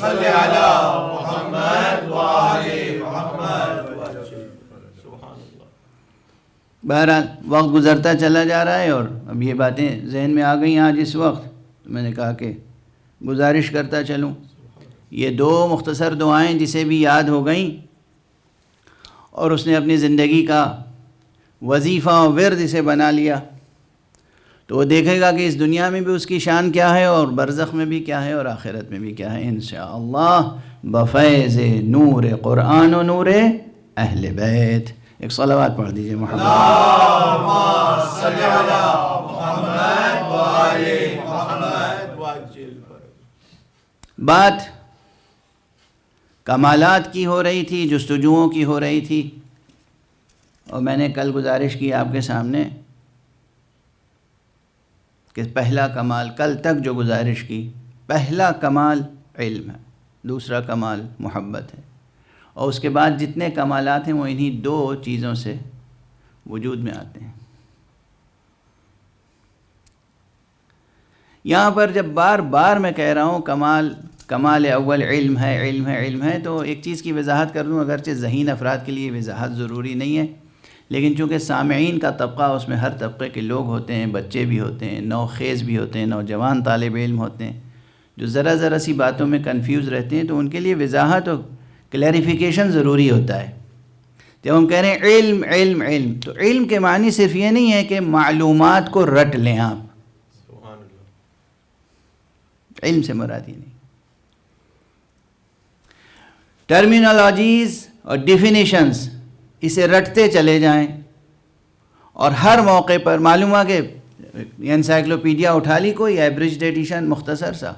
صلی علی محمد وآل محمد. بہرحال وقت گزرتا چلا جا رہا ہے اور اب یہ باتیں ذہن میں آ گئیں آج اس وقت. میں نے کہا کہ گزارش کرتا چلوں. یہ دو مختصر دعائیں جسے بھی یاد ہو گئیں اور اس نے اپنی زندگی کا وظیفہ و ورد اسے بنا لیا، تو وہ دیکھے گا کہ اس دنیا میں بھی اس کی شان کیا ہے اور برزخ میں بھی کیا ہے اور آخرت میں بھی کیا ہے انشاءاللہ بفیض نور قرآن و نور اہل بیت. ایک صلوات پڑھ دیجئے محمد. اللہم صلی علی محمد وآل محمد. بات کمالات کی ہو رہی تھی، جستجوؤں کی ہو رہی تھی، اور میں نے کل گزارش کی آپ کے سامنے کہ پہلا کمال، کل تک جو گزارش کی، پہلا کمال علم ہے، دوسرا کمال محبت ہے، اور اس کے بعد جتنے کمالات ہیں وہ انہی دو چیزوں سے وجود میں آتے ہیں. یہاں پر جب بار بار میں کہہ رہا ہوں کمال اول علم ہے، علم ہے، علم ہے، تو ایک چیز کی وضاحت کر دوں، اگرچہ ذہین افراد کے لیے وضاحت ضروری نہیں ہے، لیکن چونکہ سامعین کا طبقہ اس میں ہر طبقے کے لوگ ہوتے ہیں، بچے بھی ہوتے ہیں، نوخیز بھی ہوتے ہیں، نوجوان طالب علم ہوتے ہیں، جو ذرا سی باتوں میں کنفیوز رہتے ہیں، تو ان کے لیے وضاحت اور کلیریفیکیشن ضروری ہوتا ہے۔ جب ہم کہہ رہے ہیں علم علم علم، تو علم کے معنی صرف یہ نہیں ہے کہ معلومات کو رٹ لیں آپ، علم سے مراد یہ نہیں۔ ٹرمینالوجیز اور ڈیفینیشنز اسے رٹتے چلے جائیں، اور ہر موقع پر معلوم ہوا کہ انسائکلوپیڈیا اٹھا لی کوئی ایبریجڈ ایڈیشن مختصر سا،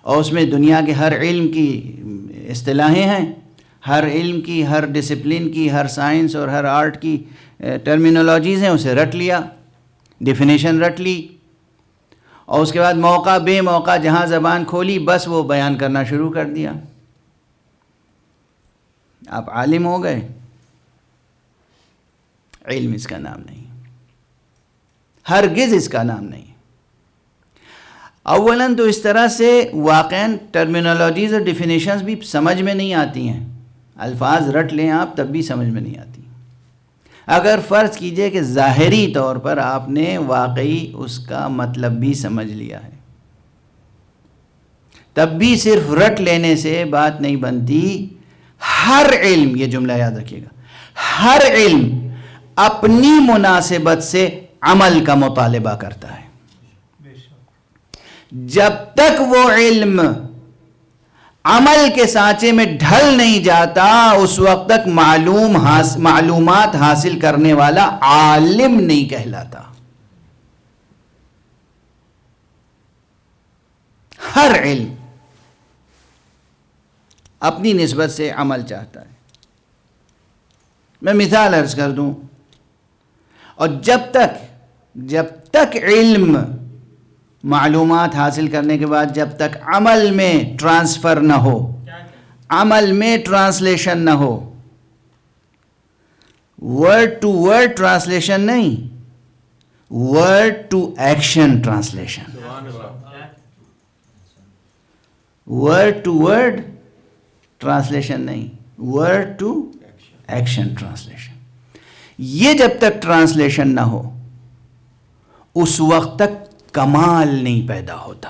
اور اس میں دنیا کے ہر علم کی اصطلاحیں ہیں، ہر علم کی، ہر ڈسپلن کی، ہر سائنس اور ہر آرٹ کی ٹرمینالوجیز ہیں، اسے رٹ لیا، ڈیفینیشن رٹ لی، اور اس کے بعد موقع بے موقع جہاں زبان کھولی بس وہ بیان کرنا شروع کر دیا۔ آپ عالم ہو گئے، علم اس کا نام نہیں، ہرگز اس کا نام نہیں۔ اولاً تو اس طرح سے واقعاً ٹرمینالوجیز اور ڈیفینیشنز بھی سمجھ میں نہیں آتی ہیں، الفاظ رٹ لیں آپ تب بھی سمجھ میں نہیں آتی۔ اگر فرض کیجئے کہ ظاہری طور پر آپ نے واقعی اس کا مطلب بھی سمجھ لیا ہے، تب بھی صرف رٹ لینے سے بات نہیں بنتی۔ ہر علم، یہ جملہ یاد رکھیے گا، ہر علم اپنی مناسبت سے عمل کا مطالبہ کرتا ہے۔ جب تک وہ علم عمل کے سانچے میں ڈھل نہیں جاتا، اس وقت تک معلومات حاصل کرنے والا عالم نہیں کہلاتا۔ ہر علم اپنی نسبت سے عمل چاہتا ہے۔ میں مثال عرض کر دوں، اور جب تک علم معلومات حاصل کرنے کے بعد جب تک عمل میں ٹرانسفر نہ ہو، عمل میں ٹرانسلیشن نہ ہو، ورڈ ٹو ورڈ ٹرانسلیشن نہیں، word to action translation, word to word translation نہیں، ورڈ ٹو ایکشن ٹرانسلیشن، یہ جب تک ٹرانسلیشن نہ ہو اس وقت تک کمال نہیں پیدا ہوتا۔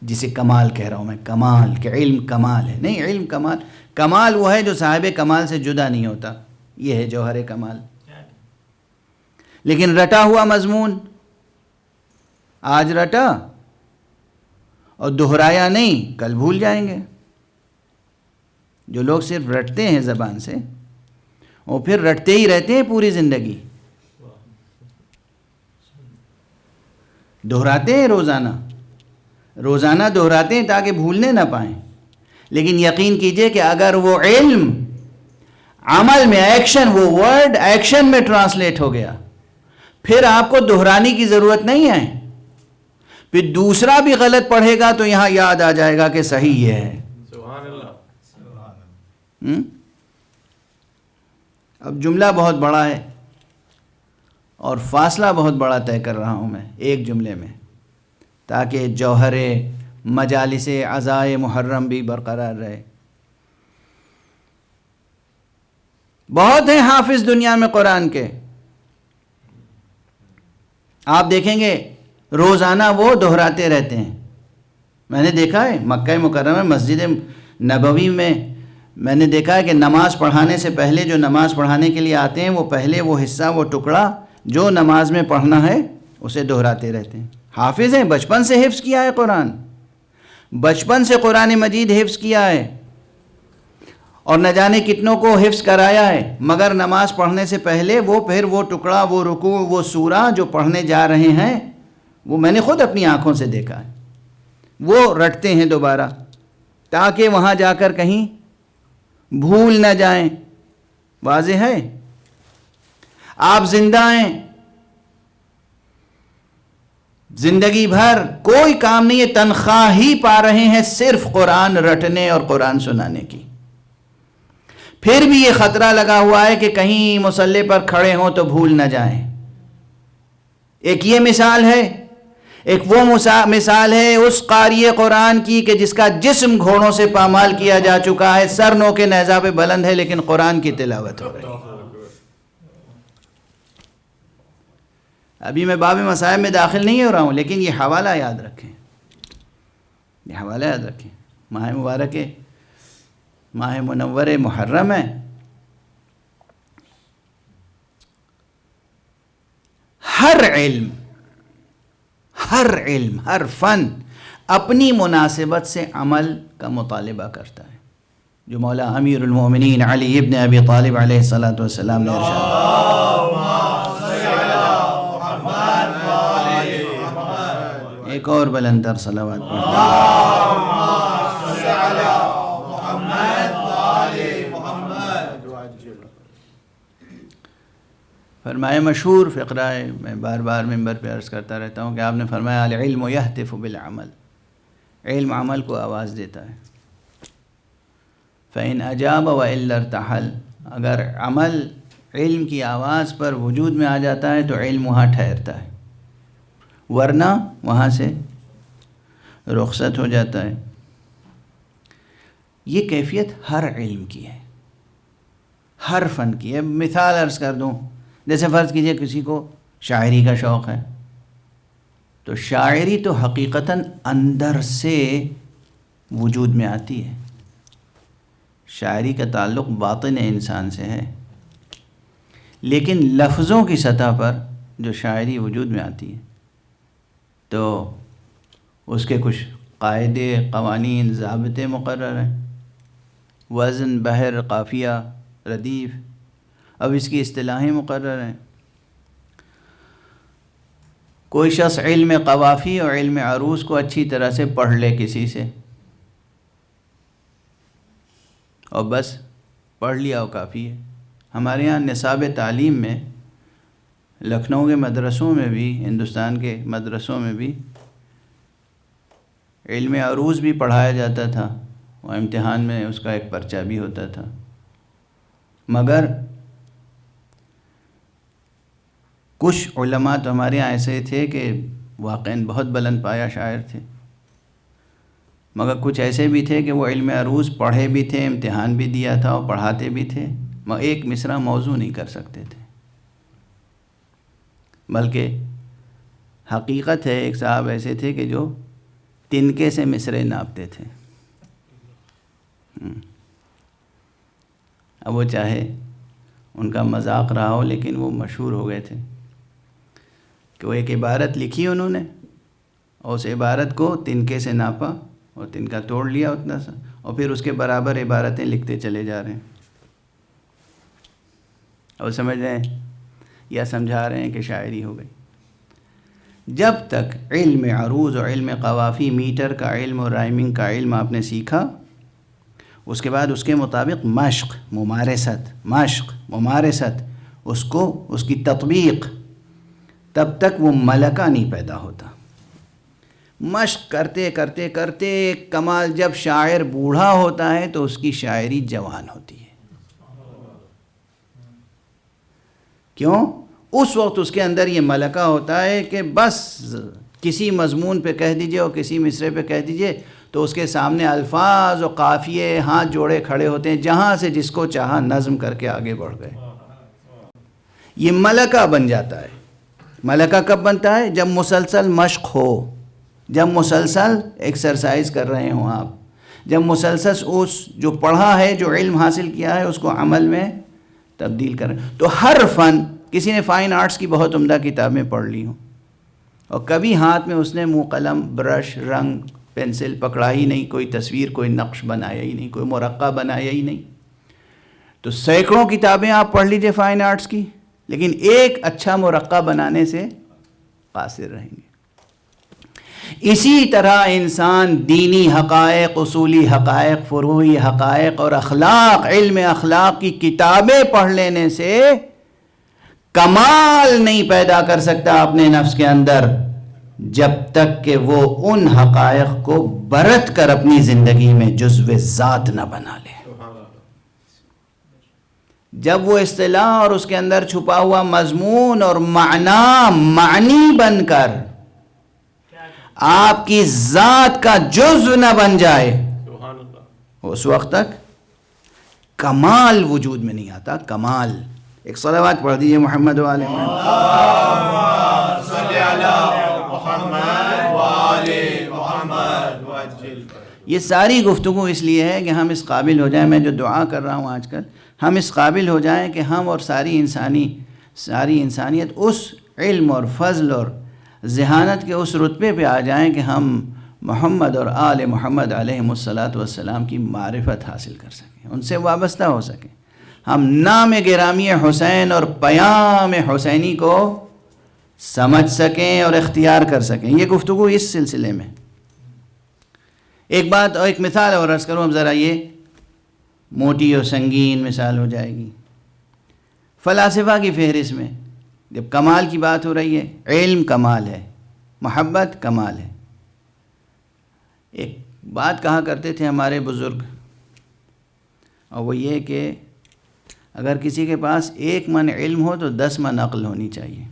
جسے کمال کہہ رہا ہوں میں، کمال کہ علم کمال ہے، نہیں، علم کمال وہ ہے جو صاحب کمال سے جدا نہیں ہوتا، یہ ہے جوہر کمال۔ لیکن رٹا ہوا مضمون آج رٹا اور دہرایا نہیں، کل بھول جائیں گے۔ جو لوگ صرف رٹتے ہیں زبان سے، وہ پھر رٹتے ہی رہتے ہیں پوری زندگی، دہراتے ہیں روزانہ دہراتے ہیں تاکہ بھولنے نہ پائیں۔ لیکن یقین کیجئے کہ اگر وہ علم عمل میں ایکشن، وہ ورڈ ایکشن میں ٹرانسلیٹ ہو گیا، پھر آپ کو دہرانے کی ضرورت نہیں ہے، پھر دوسرا بھی غلط پڑھے گا تو یہاں یاد آ جائے گا کہ صحیح یہ ہے۔ اب جملہ بہت بڑا ہے اور فاصلہ بہت بڑا طے کر رہا ہوں میں ایک جملے میں، تاکہ جوہر مجالس عزائے محرم بھی برقرار رہے۔ بہت ہیں حافظ دنیا میں قرآن کے، آپ دیکھیں گے روزانہ وہ دہراتے رہتے ہیں۔ میں نے دیکھا ہے مکہ مکرمہ مسجد نبوی میں نے دیکھا ہے کہ نماز پڑھانے سے پہلے جو نماز پڑھانے کے لیے آتے ہیں، وہ پہلے وہ حصہ، وہ ٹکڑا جو نماز میں پڑھنا ہے اسے دہراتے رہتے ہیں۔ حافظ ہیں، بچپن سے حفظ کیا ہے قرآن، بچپن سے قرآن مجید حفظ کیا ہے، اور نہ جانے کتنوں کو حفظ کرایا ہے، مگر نماز پڑھنے سے پہلے وہ پھر وہ ٹکڑا، وہ رکوع، وہ سورہ جو پڑھنے جا رہے ہیں، وہ میں نے خود اپنی آنکھوں سے دیکھا ہے، وہ رٹتے ہیں دوبارہ تاکہ وہاں جا کر کہیں بھول نہ جائیں۔ واضح ہے؟ آپ زندہ ہیں، زندگی بھر کوئی کام نہیں ہے، تنخواہ ہی پا رہے ہیں صرف قرآن رٹنے اور قرآن سنانے کی، پھر بھی یہ خطرہ لگا ہوا ہے کہ کہیں مصلی پر کھڑے ہوں تو بھول نہ جائیں۔ ایک یہ مثال ہے، ایک وہ مثال ہے اس قاری قرآن کی کہ جس کا جسم گھوڑوں سے پامال کیا جا چکا ہے، سر نو کے نیزہ پہ بلند ہے، لیکن قرآن کی تلاوت ہو رہی ہے۔ ابھی میں باب مصائب میں داخل نہیں ہو رہا ہوں، لیکن یہ حوالہ یاد رکھیں، یہ حوالہ یاد رکھیں. ماہ مبارک، ماہ منور محرم ہے. ہر علم، ہر فن اپنی مناسبت سے عمل کا مطالبہ کرتا ہے، جو مولا امیر المومنین علی ابن ابی طالب علیہ السلام نے ارشاد. ایک اور بلندر صلوات فرمائے. مشہور فقرہ ہے، میں بار بار ممبر پہ عرض کرتا رہتا ہوں کہ آپ نے فرمایا العلم یہتف بالعمل، علم عمل کو آواز دیتا ہے. فإن أجاب وإلا ارتحل، اگر عمل علم کی آواز پر وجود میں آ جاتا ہے تو علم وہاں ٹھہرتا ہے، ورنہ وہاں سے رخصت ہو جاتا ہے. یہ کیفیت ہر علم کی ہے، ہر فن کی ہے. مثال عرض کر دوں، جیسے فرض کیجئے کسی کو شاعری کا شوق ہے، تو شاعری تو حقیقتاً اندر سے وجود میں آتی ہے. شاعری کا تعلق باطن انسان سے ہے، لیکن لفظوں کی سطح پر جو شاعری وجود میں آتی ہے تو اس کے کچھ قاعدے، قوانین، ضابطے مقرر ہیں، وزن، بحر، قافیہ، ردیف، اب اس کی اصطلاحیں مقرر ہیں. کوئی شخص علم قوافی اور علم عروض کو اچھی طرح سے پڑھ لے کسی سے، اور بس پڑھ لیا وہ کافی ہے. ہمارے یہاں نصاب تعلیم میں لکھنؤ کے مدرسوں میں بھی، ہندوستان کے مدرسوں میں بھی علم عروض بھی پڑھایا جاتا تھا، اور امتحان میں اس کا ایک پرچہ بھی ہوتا تھا. مگر کچھ علماء تو ہمارے یہاں ایسے تھے کہ واقعاً بہت بلند پایا شاعر تھے، مگر کچھ ایسے بھی تھے کہ وہ علم عروض پڑھے بھی تھے، امتحان بھی دیا تھا اور پڑھاتے بھی تھے، مگر ایک مصرع موضوع نہیں کر سکتے تھے. بلکہ حقیقت ہے ایک صاحب ایسے تھے کہ جو تنکے سے مصرعے ناپتے تھے. اب وہ چاہے ان کا مذاق رہا ہو، لیکن وہ مشہور ہو گئے تھے کہ وہ ایک عبارت لکھی انہوں نے، اور اس عبارت کو تنکے سے ناپا اور تنکا توڑ لیا اتنا سا، اور پھر اس کے برابر عبارتیں لکھتے چلے جا رہے ہیں. اور سمجھ رہے ہیں یا سمجھا رہے ہیں کہ شاعری ہو گئی. جب تک علم عروض اور علم قوافی، میٹر کا علم اور رائمنگ کا علم آپ نے سیکھا، اس کے بعد اس کے مطابق مشق، ممارست، اس کی تطبیق، تب تک وہ ملکہ نہیں پیدا ہوتا. مشق کرتے کرتے کرتے کمال، جب شاعر بوڑھا ہوتا ہے تو اس کی شاعری جوان ہوتی ہے. کیوں؟ اس وقت اس کے اندر یہ ملکہ ہوتا ہے کہ بس کسی مضمون پہ کہہ دیجئے اور کسی مصرے پہ کہہ دیجئے تو اس کے سامنے الفاظ و قافیے ہاتھ جوڑے کھڑے ہوتے ہیں، جہاں سے جس کو چاہا نظم کر کے آگے بڑھ گئے. یہ ملکہ بن جاتا ہے. ملکہ کب بنتا ہے؟ جب مسلسل مشق ہو، جب مسلسل ایکسرسائز کر رہے ہوں آپ، جب مسلسل اس جو پڑھا ہے، جو علم حاصل کیا ہے، اس کو عمل میں تبدیل کریں. تو ہر فن، کسی نے فائن آرٹس کی بہت عمدہ کتابیں پڑھ لی ہوں اور کبھی ہاتھ میں اس نے منہ قلم، برش، رنگ، پینسل پکڑا ہی نہیں، کوئی تصویر، کوئی نقش بنایا ہی نہیں، کوئی مرقع بنایا ہی نہیں، تو سینکڑوں کتابیں آپ پڑھ لیجئے فائن آرٹس کی، لیکن ایک اچھا مرقع بنانے سے قاصر رہیں گے. اسی طرح انسان دینی حقائق، اصولی حقائق، فروعی حقائق اور اخلاق، علم اخلاق کی کتابیں پڑھ لینے سے کمال نہیں پیدا کر سکتا اپنے نفس کے اندر، جب تک کہ وہ ان حقائق کو برت کر اپنی زندگی میں جزو ذات نہ بنا لے. جب وہ اصطلاح اور اس کے اندر چھپا ہوا مضمون اور معنی بن کر آپ کی ذات کا جزو نہ بن جائے، اس وقت تک کمال وجود میں نہیں آتا. کمال. ایک صلوات پڑھ دیجئے محمد و آل محمد. یہ ساری گفتگو اس لیے ہے کہ ہم اس قابل ہو جائیں، میں جو دعا کر رہا ہوں آج کل، ہم اس قابل ہو جائیں کہ ہم اور ساری انسانیت اس علم اور فضل اور ذہانت کے اس رتبے پہ آ جائیں کہ ہم محمد اور آل محمد علیہم الصلاۃ والسلام کی معرفت حاصل کر سکیں، ان سے وابستہ ہو سکیں، ہم نام گرامی حسین اور پیام حسینی کو سمجھ سکیں اور اختیار کر سکیں۔ یہ گفتگو اس سلسلے میں۔ ایک بات اور ایک مثال اور عرض کروں، اب ذرا یہ موٹی اور سنگین مثال ہو جائے گی۔ فلاسفہ کی فہرست میں جب کمال کی بات ہو رہی ہے، علم کمال ہے، محبت کمال ہے۔ ایک بات کہا کرتے تھے ہمارے بزرگ، اور وہ یہ کہ اگر کسی کے پاس 1 من علم ہو تو 10 من عقل ہونی چاہیے۔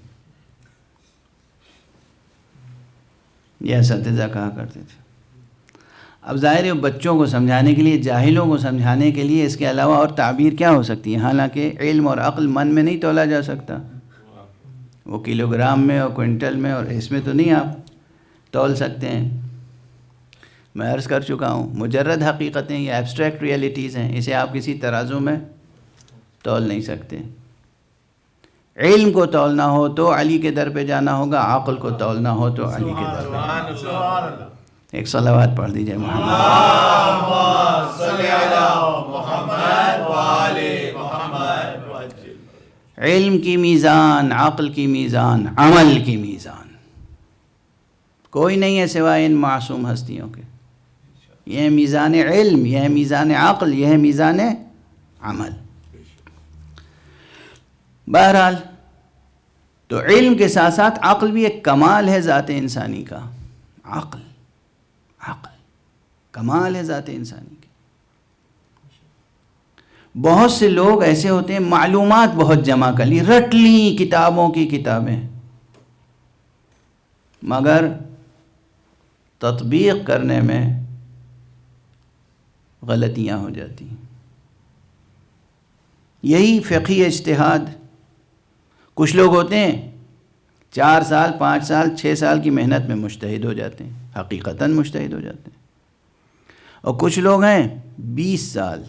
یہ اساتذہ کہا کرتے تھے۔ اب ظاہر ہے بچوں کو سمجھانے کے لیے، جاہلوں کو سمجھانے کے لیے اس کے علاوہ اور تعبیر کیا ہو سکتی ہے؟ حالانکہ علم اور عقل من میں نہیں تولا جا سکتا، وہ کلو گرام میں اور کوئنٹل میں اور اس میں تو نہیں آپ تول سکتے ہیں۔ میں عرض کر چکا ہوں، مجرد حقیقتیں یا ایبسٹریکٹ ریئلٹیز ہیں، اسے آپ کسی ترازو میں تول نہیں سکتے۔ علم کو تولنا ہو تو علی کے در پہ جانا ہوگا، عقل کو تولنا ہو تو علی کے در پہ۔ ایک صلوات پڑھ دیجئے محمد۔ اللہم صلی علی محمد وآل محمد۔ علم کی میزان، عقل کی میزان، عمل کی میزان کوئی نہیں ہے سوائے ان معصوم ہستیوں کے۔ یہ ہے میزان علم، یہ ہے میزان عقل، یہ ہے میزان عمل۔ بہرحال تو علم کے ساتھ ساتھ عقل بھی ایک کمال ہے ذات انسانی کا۔ عقل کمال ہے ذات انسانی کی۔ بہت سے لوگ ایسے ہوتے ہیں معلومات بہت جمع کر لی، رٹ لی کتابوں کی کتابیں، مگر تطبیق کرنے میں غلطیاں ہو جاتی ہیں۔ یہی فقہی اجتہاد، کچھ لوگ ہوتے ہیں 4 سال 5 سال 6 سال کی محنت میں مجتہد ہو جاتے ہیں، حقیقتاً مجتہد ہو جاتے ہیں، اور کچھ لوگ ہیں 20 سال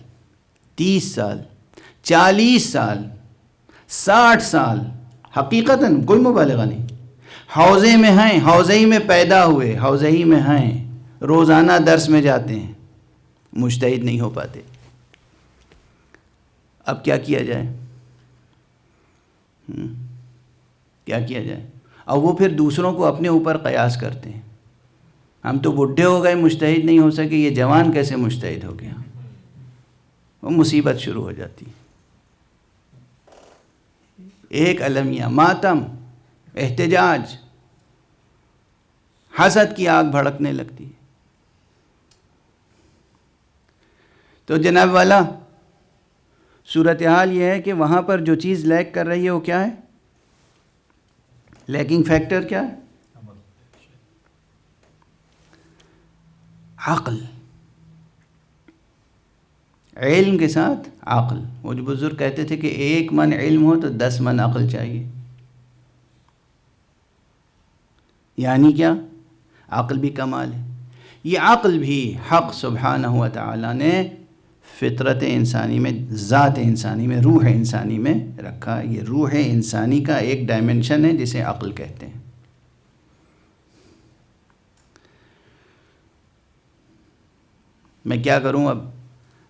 30 سال 40 سال 60 سال حقیقتاً کوئی مبالغہ نہیں، حوضے میں ہیں، حوضے ہی میں پیدا ہوئے، حوضے ہی میں ہیں، روزانہ درس میں جاتے ہیں، مجتہد نہیں ہو پاتے۔ اب کیا کیا جائے؟ کیا کیا جائے؟ اور وہ پھر دوسروں کو اپنے اوپر قیاس کرتے ہیں، ہم تو بڈھے ہو گئے مجتہد نہیں ہو سکے، یہ جوان کیسے مجتہد ہو گیا؟ وہ مصیبت شروع ہو جاتی ہے۔ ایک المیہ، ماتم، احتجاج، حسد کی آگ بھڑکنے لگتی ہے۔ تو جناب والا صورتحال یہ ہے کہ وہاں پر جو چیز لیک کر رہی ہے وہ کیا ہے؟ لیکنگ فیکٹر کیا ہے؟ عقل۔ علم کے ساتھ عقل۔ وہ جو بزرگ کہتے تھے کہ 1 من علم ہو تو 10 من عقل چاہیے۔ یعنی کیا؟ عقل بھی کمال ہے۔ یہ عقل بھی حق سبحانہ و تعالی نے فطرت انسانی میں، ذات انسانی میں، روح انسانی میں رکھا۔ یہ روح انسانی کا ایک ڈائمنشن ہے جسے عقل کہتے ہیں۔ میں کیا کروں اب؟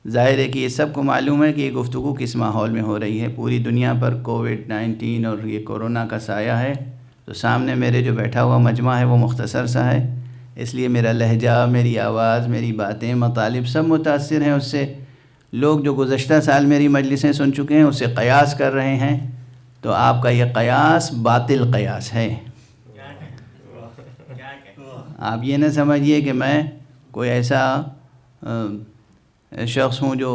ظاہر ہے کہ یہ سب کو معلوم ہے کہ یہ گفتگو کس ماحول میں ہو رہی ہے۔ پوری دنیا پر کووڈ-19 اور یہ کورونا کا سایہ ہے، تو سامنے میرے جو بیٹھا ہوا مجمع ہے وہ مختصر سا ہے، اس لیے میرا لہجہ، میری آواز، میری باتیں، مطالب سب متاثر ہیں اس سے۔ لوگ جو گزشتہ سال میری مجلسیں سن چکے ہیں اس سے قیاس کر رہے ہیں، تو آپ کا یہ قیاس باطل قیاس ہے۔ آپ یہ نہ سمجھیے کہ میں کوئی ایسا شخص ہوں جو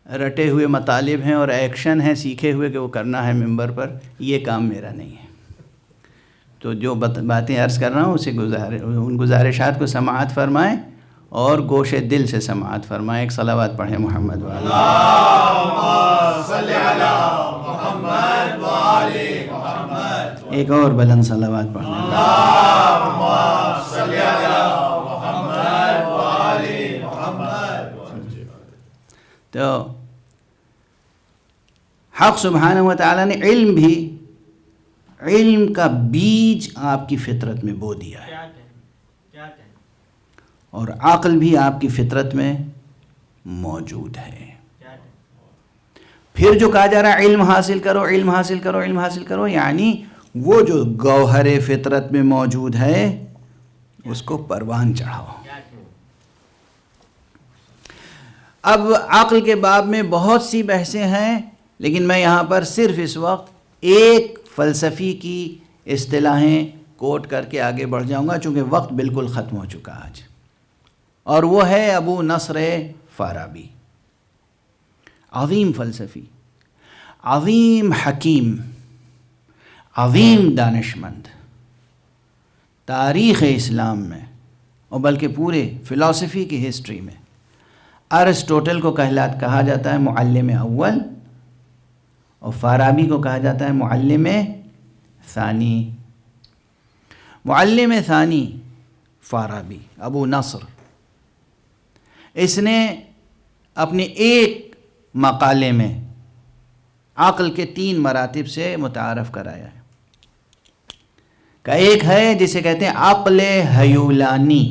رٹے ہوئے مطالب ہیں اور ایکشن ہیں سیکھے ہوئے کہ وہ کرنا ہے ممبر پر، یہ کام میرا نہیں ہے۔ تو جو باتیں عرض کر رہا ہوں اسے ان گزارشات کو سماعت فرمائیں اور گوش دل سے سماعت فرمائیں۔ ایک صلوات پڑھیں محمد والے۔ اللہم صلی علی محمد وآل محمد۔ ایک اور بلند صلوات پڑھیں۔ اللہم صلی علی محمد تو حق سبحانہ و تعالیٰ نے علم کا بیج آپ کی فطرت میں بو دیا ہے، اور عقل بھی آپ کی فطرت میں موجود ہے. پھر جو کہا جا رہا ہے علم حاصل کرو، علم حاصل کرو، علم حاصل کرو، یعنی وہ جو گوہر فطرت میں موجود ہے اس کو پروان چڑھاؤ. اب عقل کے باب میں بہت سی بحثیں ہیں، لیکن میں یہاں پر صرف اس وقت ایک فلسفی کی اصطلاحیں کوٹ کر کے آگے بڑھ جاؤں گا، چونکہ وقت بالکل ختم ہو چکا آج، اور وہ ہے ابو نصر فارابی. عظیم فلسفی، عظیم حکیم، عظیم دانشمند تاریخ اسلام میں، اور بلکہ پورے فلسفی کی ہسٹری میں. ارسطوٹل کو کہا جاتا ہے معلم اول، اور فارابی کو کہا جاتا ہے معلم ثانی. معلم ثانی فارابی، ابو نصر، اس نے اپنے ایک مقالے میں عقل کے 3 مراتب سے متعارف کرایا ہے. کا ایک ہے جسے کہتے ہیں عقل ہیولانی،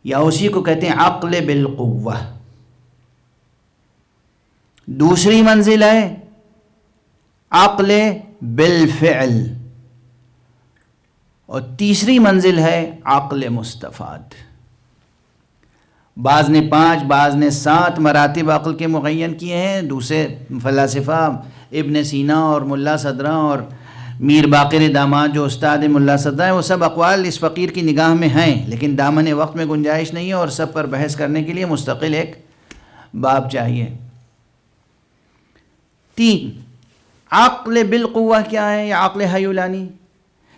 یا اسی کو کہتے ہیں عقل بالقوہ. دوسری منزل ہے عقل بالفعل، اور تیسری منزل ہے عقل مستفاد. بعض نے 5، بعض نے 7 مراتب عقل کے معین کیے ہیں. دوسرے فلاسفہ ابن سینا اور ملا صدراء اور میر باقر داماد جو استاد ملا صدراء ہیں، وہ سب اقوال اس فقیر کی نگاہ میں ہیں، لیکن دامن وقت میں گنجائش نہیں ہے، اور سب پر بحث کرنے کے لیے مستقل ایک باب چاہیے. 3 عقل بالقوہ کیا ہے، یا عقل ہیولانی،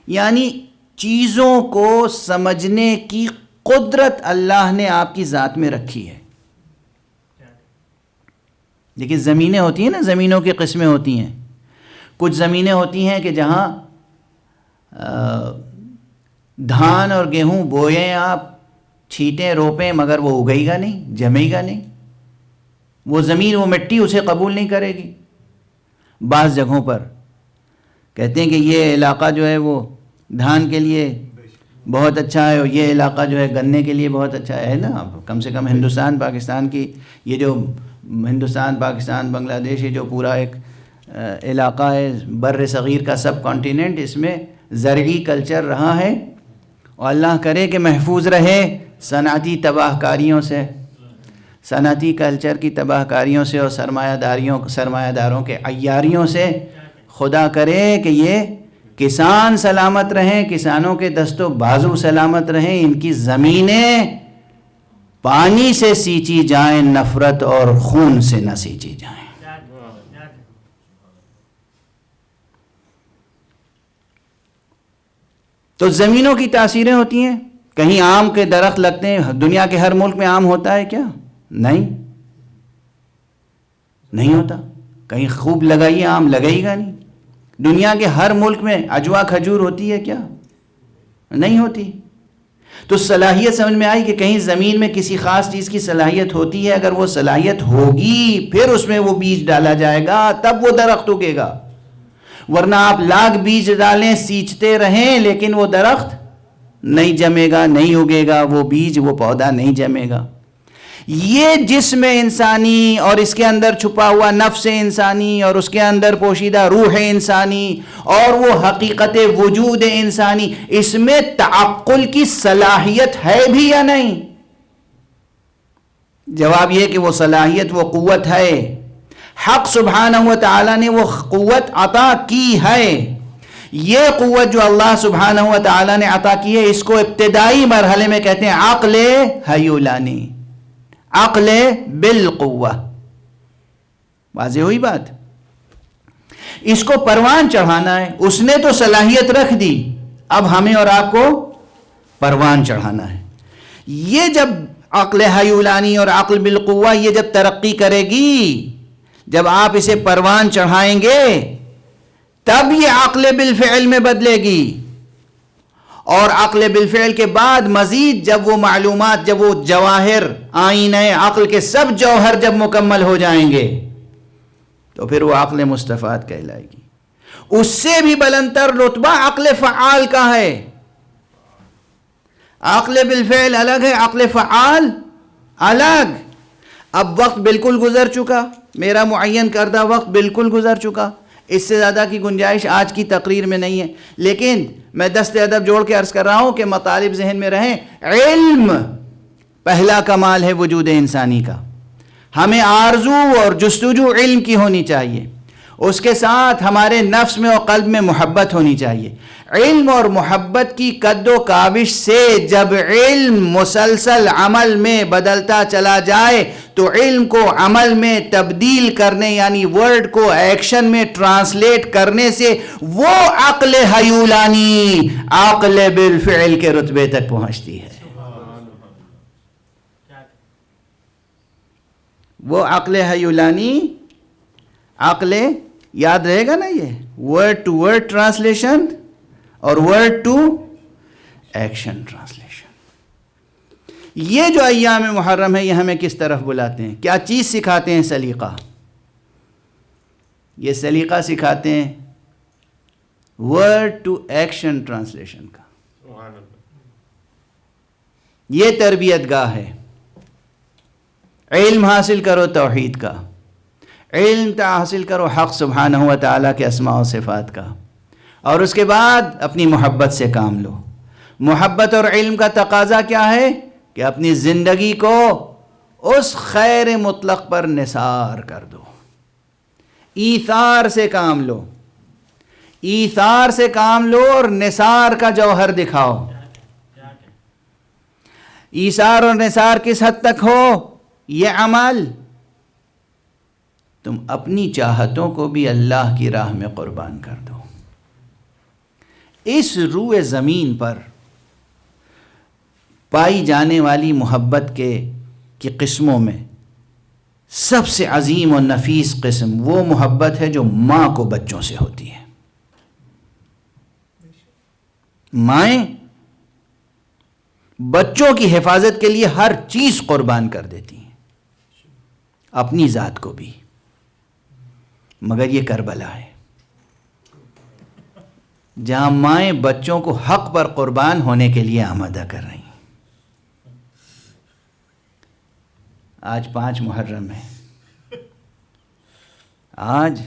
یعنی چیزوں کو سمجھنے کی قدرت اللہ نے آپ کی ذات میں رکھی ہے. دیکھیے زمینیں ہوتی ہیں نا، زمینوں کی قسمیں ہوتی ہیں. کچھ زمینیں ہوتی ہیں کہ جہاں دھان اور گیہوں بوئیں آپ، چھیٹیں روپیں، مگر وہ اگے گا نہیں، جمے گا نہیں. وہ زمین، وہ مٹی اسے قبول نہیں کرے گی. بعض جگہوں پر کہتے ہیں کہ یہ علاقہ جو ہے وہ دھان کے لیے بہت اچھا ہے، اور یہ علاقہ جو ہے گنے کے لیے بہت اچھا ہے نا. کم سے کم ہندوستان پاکستان کی یہ جو ہندوستان پاکستان بنگلہ دیش، یہ جو پورا ایک علاقہ ہے بر صغیر کا سب کانٹیننٹ، اس میں زرعی کلچر رہا ہے، اور اللہ کرے کہ محفوظ رہے صنعتی تباہ کاریوں سے، صنعتی کلچر کی تباہ کاریوں سے، اور سرمایہ داروں کے عیاریوں سے. خدا کرے کہ یہ کسان سلامت رہیں، کسانوں کے دست و بازو سلامت رہیں، ان کی زمینیں پانی سے سینچی جائیں، نفرت اور خون سے نہ سینچی جائیں. تو زمینوں کی تاثیریں ہوتی ہیں. کہیں آم کے درخت لگتے ہیں، دنیا کے ہر ملک میں آم ہوتا ہے کیا؟ نہیں ہوتا. کہیں خوب لگائیے آم، لگے گا نہیں. دنیا کے ہر ملک میں اجوا کھجور ہوتی ہے کیا؟ نہیں ہوتی. تو صلاحیت سمجھ میں آئی کہ کہیں زمین میں کسی خاص چیز کی صلاحیت ہوتی ہے. اگر وہ صلاحیت ہوگی پھر اس میں وہ بیج ڈالا جائے گا، تب وہ درخت اگے گا. ورنہ آپ لاکھ بیج ڈالیں، سینچتے رہیں، لیکن وہ درخت نہیں جمے گا، نہیں اگے گا، وہ بیج، وہ پودا نہیں جمے گا. یہ جسم انسانی اور اس کے اندر چھپا ہوا نفس انسانی اور اس کے اندر پوشیدہ روح انسانی اور وہ حقیقت وجود انسانی، اس میں تعقل کی صلاحیت ہے بھی یا نہیں؟ جواب یہ کہ وہ صلاحیت، وہ قوت ہے. حق سبحانہ و تعالی نے وہ قوت عطا کی ہے. یہ قوت جو اللہ سبحانہ و تعالی نے عطا کی ہے، اس کو ابتدائی مرحلے میں کہتے ہیں عقل ہیولانی، عقل بالقوہ. واضح ہوئی بات؟ اس کو پروان چڑھانا ہے. اس نے تو صلاحیت رکھ دی، اب ہمیں اور آپ کو پروان چڑھانا ہے. یہ جب عقل ہیولانی اور عقل بالقوہ یہ جب ترقی کرے گی، جب آپ اسے پروان چڑھائیں گے، تب یہ عقل بالفعل میں بدلے گی. اور عقل بالفعل کے بعد مزید جب وہ معلومات، جب وہ جواہر، آئینہ عقل کے سب جوہر جب مکمل ہو جائیں گے تو پھر وہ عقل مستفاد کہلائے گی. اس سے بھی بلندتر رتبہ عقل فعال کا ہے. عقل بالفعل الگ ہے، عقل فعال الگ. اب وقت بالکل گزر چکا، میرا معین کردہ وقت بالکل گزر چکا، اس سے زیادہ کی گنجائش آج کی تقریر میں نہیں ہے. لیکن میں دست ادب جوڑ کے عرض کر رہا ہوں کہ مطالب ذہن میں رہیں. علم پہلا کمال ہے وجود انسانی کا. ہمیں آرزو اور جستجو علم کی ہونی چاہیے. اس کے ساتھ ہمارے نفس میں اور قلب میں محبت ہونی چاہیے. علم اور محبت کی قد و کاوش سے جب علم مسلسل عمل میں بدلتا چلا جائے تو علم کو عمل میں تبدیل کرنے، یعنی ورڈ کو ایکشن میں ٹرانسلیٹ کرنے سے وہ عقل حیولانی عقل بالفعل کے رتبے تک پہنچتی ہے. وہ عقل حیولانی، عقل یاد رہے گا نا، یہ ورڈ ٹو ورڈ ٹرانسلیشن اور ورڈ ٹو ایکشن ٹرانسلیشن. یہ جو ایام محرم ہے یہ ہمیں کس طرف بلاتے ہیں؟ کیا چیز سکھاتے ہیں؟ سلیقہ. یہ سلیقہ سکھاتے ہیں ورڈ ٹو ایکشن ٹرانسلیشن کا. یہ تربیت گاہ ہے. علم حاصل کرو توحید کا، علم حاصل کرو حق سبحانہ و تعالیٰ کے اسماء و صفات کا، اور اس کے بعد اپنی محبت سے کام لو. محبت اور علم کا تقاضا کیا ہے؟ کہ اپنی زندگی کو اس خیر مطلق پر نثار کر دو. ایثار سے کام لو، ایثار سے کام لو اور نثار کا جوہر دکھاؤ. ایثار اور نثار کس حد تک ہو؟ یہ عمل تم اپنی چاہتوں کو بھی اللہ کی راہ میں قربان کر دو. اس روئے زمین پر پائی جانے والی محبت کی قسموں میں سب سے عظیم و نفیس قسم وہ محبت ہے جو ماں کو بچوں سے ہوتی ہے. مائیں بچوں کی حفاظت کے لیے ہر چیز قربان کر دیتی ہیں، اپنی ذات کو بھی. مگر یہ کربلا ہے جہاں مائیں بچوں کو حق پر قربان ہونے کے لیے آمادہ کر رہی ہیں. آج 5 محرم ہے. آج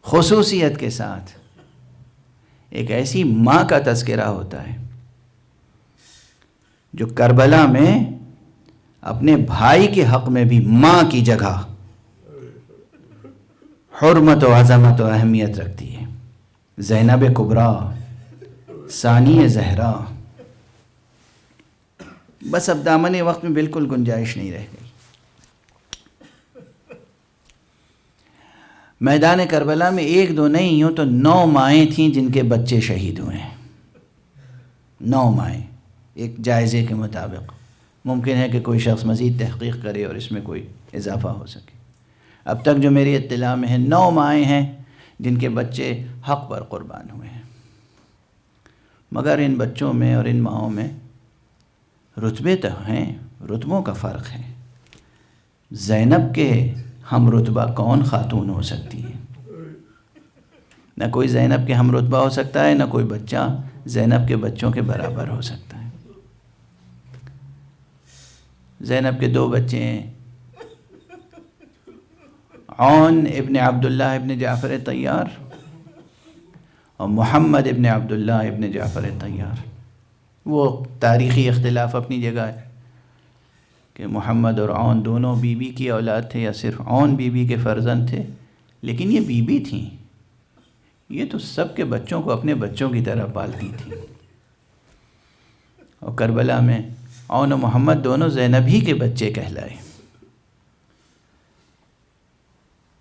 خصوصیت کے ساتھ ایک ایسی ماں کا تذکرہ ہوتا ہے جو کربلا میں اپنے بھائی کے حق میں بھی ماں کی جگہ حرمت و عظمت و اہمیت رکھتی ہے. زینب کبریٰ، ثانی زہرا. بس اب دامن وقت میں بالکل گنجائش نہیں رہ گئی. میدان کربلا میں 1-2 نہیں یوں تو 9 مائیں تھیں جن کے بچے شہید ہوئے ہیں. 9 مائیں ایک جائزے کے مطابق. ممکن ہے کہ کوئی شخص مزید تحقیق کرے اور اس میں کوئی اضافہ ہو سکے. اب تک جو میری اطلاع میں ہے 9 مائیں ہیں جن کے بچے حق پر قربان ہوئے ہیں. مگر ان بچوں میں اور ان ماؤں میں رتبے تو ہیں، رتبوں کا فرق ہے. زینب کے ہم رتبہ کون خاتون ہو سکتی ہے؟ نہ کوئی زینب کے ہم رتبہ ہو سکتا ہے، نہ کوئی بچہ زینب کے بچوں کے برابر ہو سکتا ہے. زینب کے 2 بچے ہیں، عون ابن عبداللہ ابن جعفر طیار اور محمد ابن عبداللہ ابن جعفر طیار. وہ تاریخی اختلاف اپنی جگہ ہے کہ محمد اور عون دونوں بی بی کی اولاد تھے یا صرف عون بی بی کے فرزند تھے، لیکن یہ بی بی تھیں. یہ تو سب کے بچوں کو اپنے بچوں کی طرح پالتی تھیں. اور کربلا میں عون و محمد دونوں زینب ہی کے بچے کہلائے.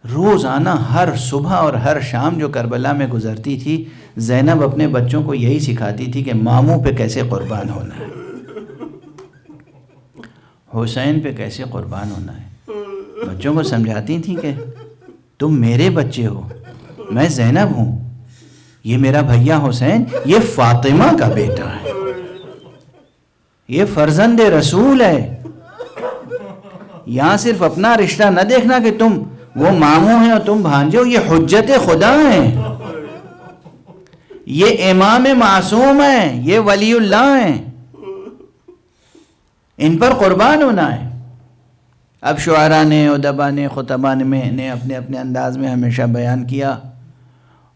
روزانہ ہر صبح اور ہر شام جو کربلا میں گزرتی تھی زینب اپنے بچوں کو یہی سکھاتی تھی کہ ماموں پہ کیسے قربان ہونا ہے، حسین پہ کیسے قربان ہونا ہے. بچوں کو سمجھاتی تھیں کہ تم میرے بچے ہو، میں زینب ہوں، یہ میرا بھیا حسین یہ فاطمہ کا بیٹا ہے، یہ فرزند رسول ہے. یہاں صرف اپنا رشتہ نہ دیکھنا کہ تم وہ ماموں ہیں اور تم بھانجے ہو، یہ حجت خدا ہیں، یہ امام معصوم ہیں، یہ ولی اللہ ہیں، ان پر قربان ہونا ہے. اب شعراء نے، ادباء نے، خطباء نے اپنے اپنے انداز میں ہمیشہ بیان کیا،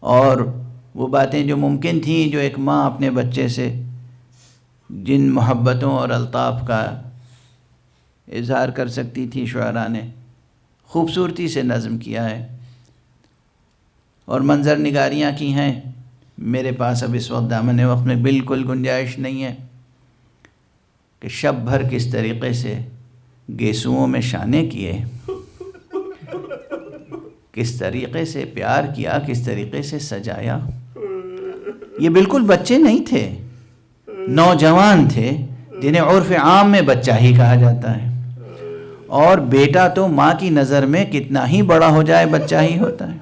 اور وہ باتیں جو ممکن تھیں، جو ایک ماں اپنے بچے سے جن محبتوں اور الطاف کا اظہار کر سکتی تھی، شعراء نے خوبصورتی سے نظم کیا ہے اور منظر نگاریاں کی ہیں. میرے پاس اب اس وقت دامن وقت میں بالکل گنجائش نہیں ہے کہ شب بھر کس طریقے سے گیسوؤں میں شانے کیے، کس طریقے سے پیار کیا، کس طریقے سے سجایا. یہ بالکل بچے نہیں تھے، نوجوان تھے جنہیں عرف عام میں بچہ ہی کہا جاتا ہے، اور بیٹا تو ماں کی نظر میں کتنا ہی بڑا ہو جائے بچہ ہی ہوتا ہے.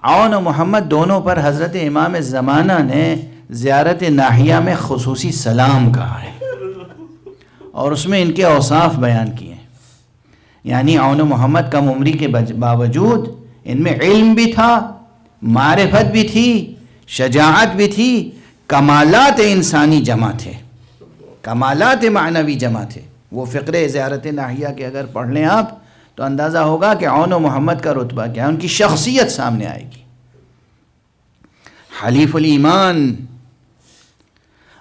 عون و محمد دونوں پر حضرت امام زمانہ نے زیارت ناحیہ میں خصوصی سلام کہا ہے، اور اس میں ان کے اوصاف بیان کیے ہیں. یعنی عون و محمد کم عمری کے باوجود ان میں علم بھی تھا، معرفت بھی تھی، شجاعت بھی تھی، کمالات انسانی جمع تھے، کمالات معنوی جمع تھے. وہ فقرے زیارت ناحیہ کے اگر پڑھ لیں آپ تو اندازہ ہوگا کہ عون و محمد کا رتبہ کیا ہے، ان کی شخصیت سامنے آئے گی. حلیف الایمان،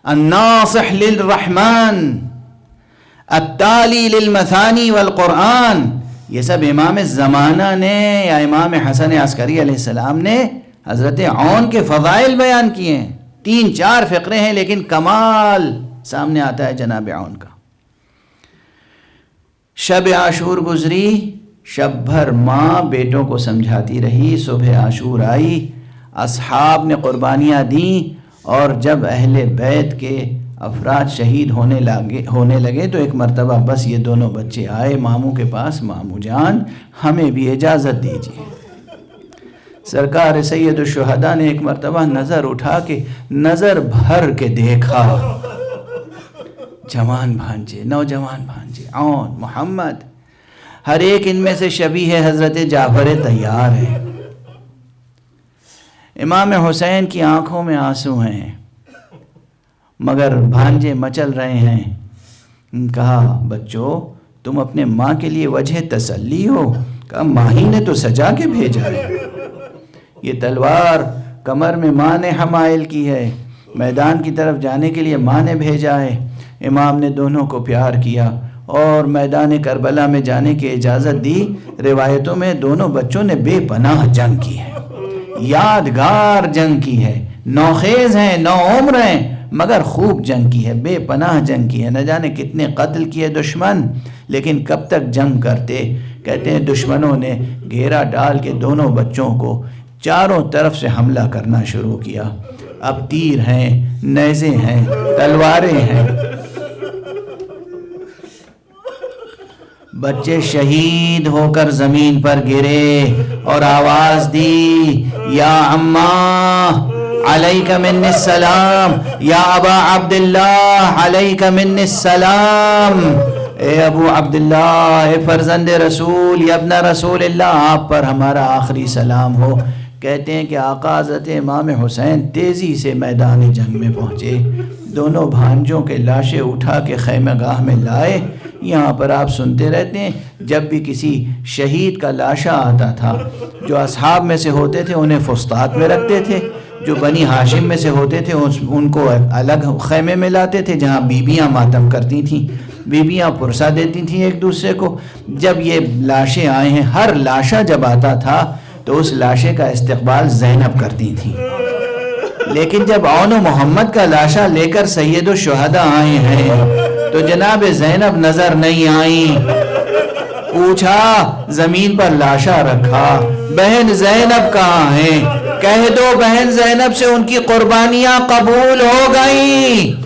الناصح للرحمن، التالی للمثانی والقرآن، یہ سب امام زمانہ نے یا امام حسن عسکری علیہ السلام نے حضرت عون کے فضائل بیان کیے ہیں. 3-4 فقرے ہیں لیکن کمال سامنے آتا ہے جناب عون کا. شب عاشور گزری، شب بھر ماں بیٹوں کو سمجھاتی رہی. صبح عاشور آئی، اصحاب نے قربانیاں دیں، اور جب اہل بیت کے افراد شہید ہونے لگے تو ایک مرتبہ بس یہ دونوں بچے آئے ماموں کے پاس. ماموں جان ہمیں بھی اجازت دیجیے. سرکار سید الشہداء نے ایک مرتبہ نظر اٹھا کے نظر بھر کے دیکھا، جوان بھانجے، نوجوان بھانجے عون، محمد، ہر ایک ان میں سے شبیہ حضرت جعفر طیار ہے. امام حسین کی آنکھوں میں آنسو ہیں، مگر بھانجے مچل رہے ہیں. کہا بچوں تم اپنے ماں کے لیے وجہ تسلی ہو. کہا ماں ہی نے تو سجا کے بھیجا ہے، یہ تلوار کمر میں ماں نے حمائل کی ہے، میدان کی طرف جانے کے لیے ماں نے بھیجا ہے. امام نے دونوں کو پیار کیا اور میدان کربلا میں جانے کی اجازت دی. روایتوں میں دونوں بچوں نے بے پناہ جنگ کی ہے، یادگار جنگ کی ہے، نوخیز ہیں، نو عمر ہیں، مگر خوب جنگ کی ہے، بے پناہ جنگ کی ہے. نہ جانے کتنے قتل کیے دشمن، لیکن کب تک جنگ کرتے. کہتے ہیں دشمنوں نے گھیرا ڈال کے دونوں بچوں کو چاروں طرف سے حملہ کرنا شروع کیا. اب تیر ہیں، نیزے ہیں، تلواریں ہیں. بچے شہید ہو کر زمین پر گرے اور آواز دی، یا اماں علیک منی السلام، یا ابا عبداللہ علیک منی السلام. اے ابو عبداللہ، اے فرزند رسول، یا ابن رسول اللہ، آپ پر ہمارا آخری سلام ہو. کہتے ہیں کہ آقا حضرت امام حسین تیزی سے میدان جنگ میں پہنچے، دونوں بھانجوں کے لاشیں اٹھا کے خیمہ گاہ میں لائے. یہاں پر آپ سنتے رہتے ہیں جب بھی کسی شہید کا لاشا آتا تھا، جو اصحاب میں سے ہوتے تھے انہیں فسطاط میں رکھتے تھے، جو بنی ہاشم میں سے ہوتے تھے ان کو الگ خیمے میں لاتے تھے جہاں بیبیاں ماتم کرتی تھیں، بیبیاں پرسہ دیتی تھیں ایک دوسرے کو. جب یہ لاشیں آئے ہیں، ہر لاشا جب آتا تھا تو اس لاشے کا استقبال زینب کرتی تھیں، لیکن جب عون و محمد کا لاشا لے کر سید الشہداء آئے ہیں تو جناب زینب نظر نہیں آئیں. پوچھا، زمین پر لاشا رکھا، بہن زینب کہاں ہیں؟ کہہ دو بہن زینب سے ان کی قربانیاں قبول ہو گئیں.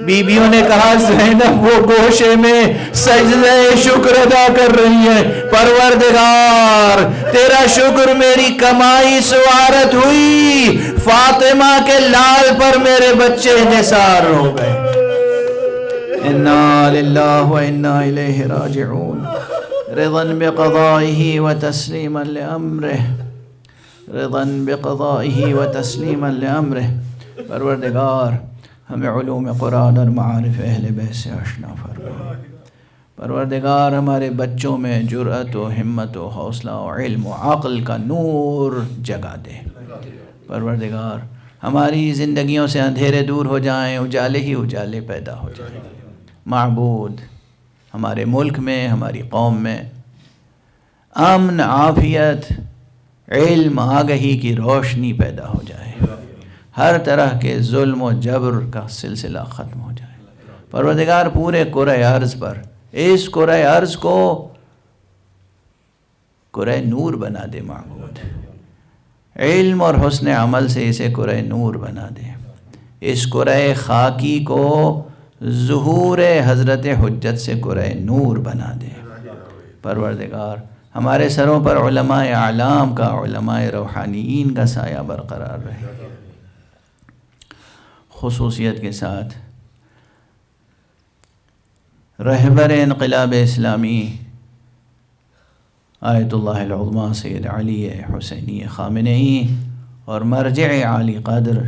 بیویوں نے کہا زینب وہ گوشے میں سجدہ شکر ادا کر رہی ہے، پروردگار تیرا شکر میری کمائی سوارت ہوئی. فاطمہ کے لال پر میرے بچے نثار ہو گئے. انا للہ و انا الیہ راجعون. رضا بقضائہ و تسلیما لامرہ، رضا بقضائہ و تسلیما لامرہ. پروردگار ہمیں علوم قرآن اور معارف اہل بیت سے آشنا فرما. پروردگار ہمارے بچوں میں جرأت و ہمت و حوصلہ و علم و عقل کا نور جگا دے. پروردگار ہماری زندگیوں سے اندھیرے دور ہو جائیں، اجالے ہی اجالے پیدا ہو جائیں. معبود ہمارے ملک میں، ہماری قوم میں امن، عافیت، علم، آگہی کی روشنی پیدا ہو جائے. ہر طرح کے ظلم و جبر کا سلسلہ ختم ہو جائے. پروردگار پورے کرۂ ارض پر اس کرۂ ارض کو کرۂ نور بنا دے. معبود علم اور حسن عمل سے اسے کرۂ نور بنا دے. اس کرۂ خاکی کو ظہور حضرت حجت سے کرۂ نور بنا دے. پروردگار ہمارے سروں پر علماء اعلام کا، علماء روحانیین کا سایہ برقرار رہے. خصوصیت کے ساتھ رہبر انقلاب اسلامی آیت اللہ العظمیٰ سید علی حسینی خامنئی اور مرجع عالی قدر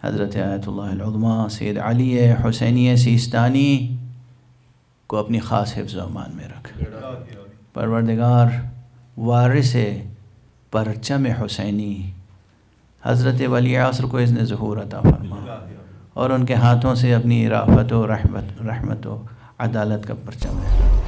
حضرت آیت اللہ العظمیٰ سید علی حسینی سیستانی کو اپنی خاص حفظ و امان میں رکھ. پروردگار وارث پرچم حسینی حضرت ولی عصر کو اذن ظہور عطا فرما اور ان کے ہاتھوں سے اپنی رافت و رحمت و عدالت کا پرچم ہے.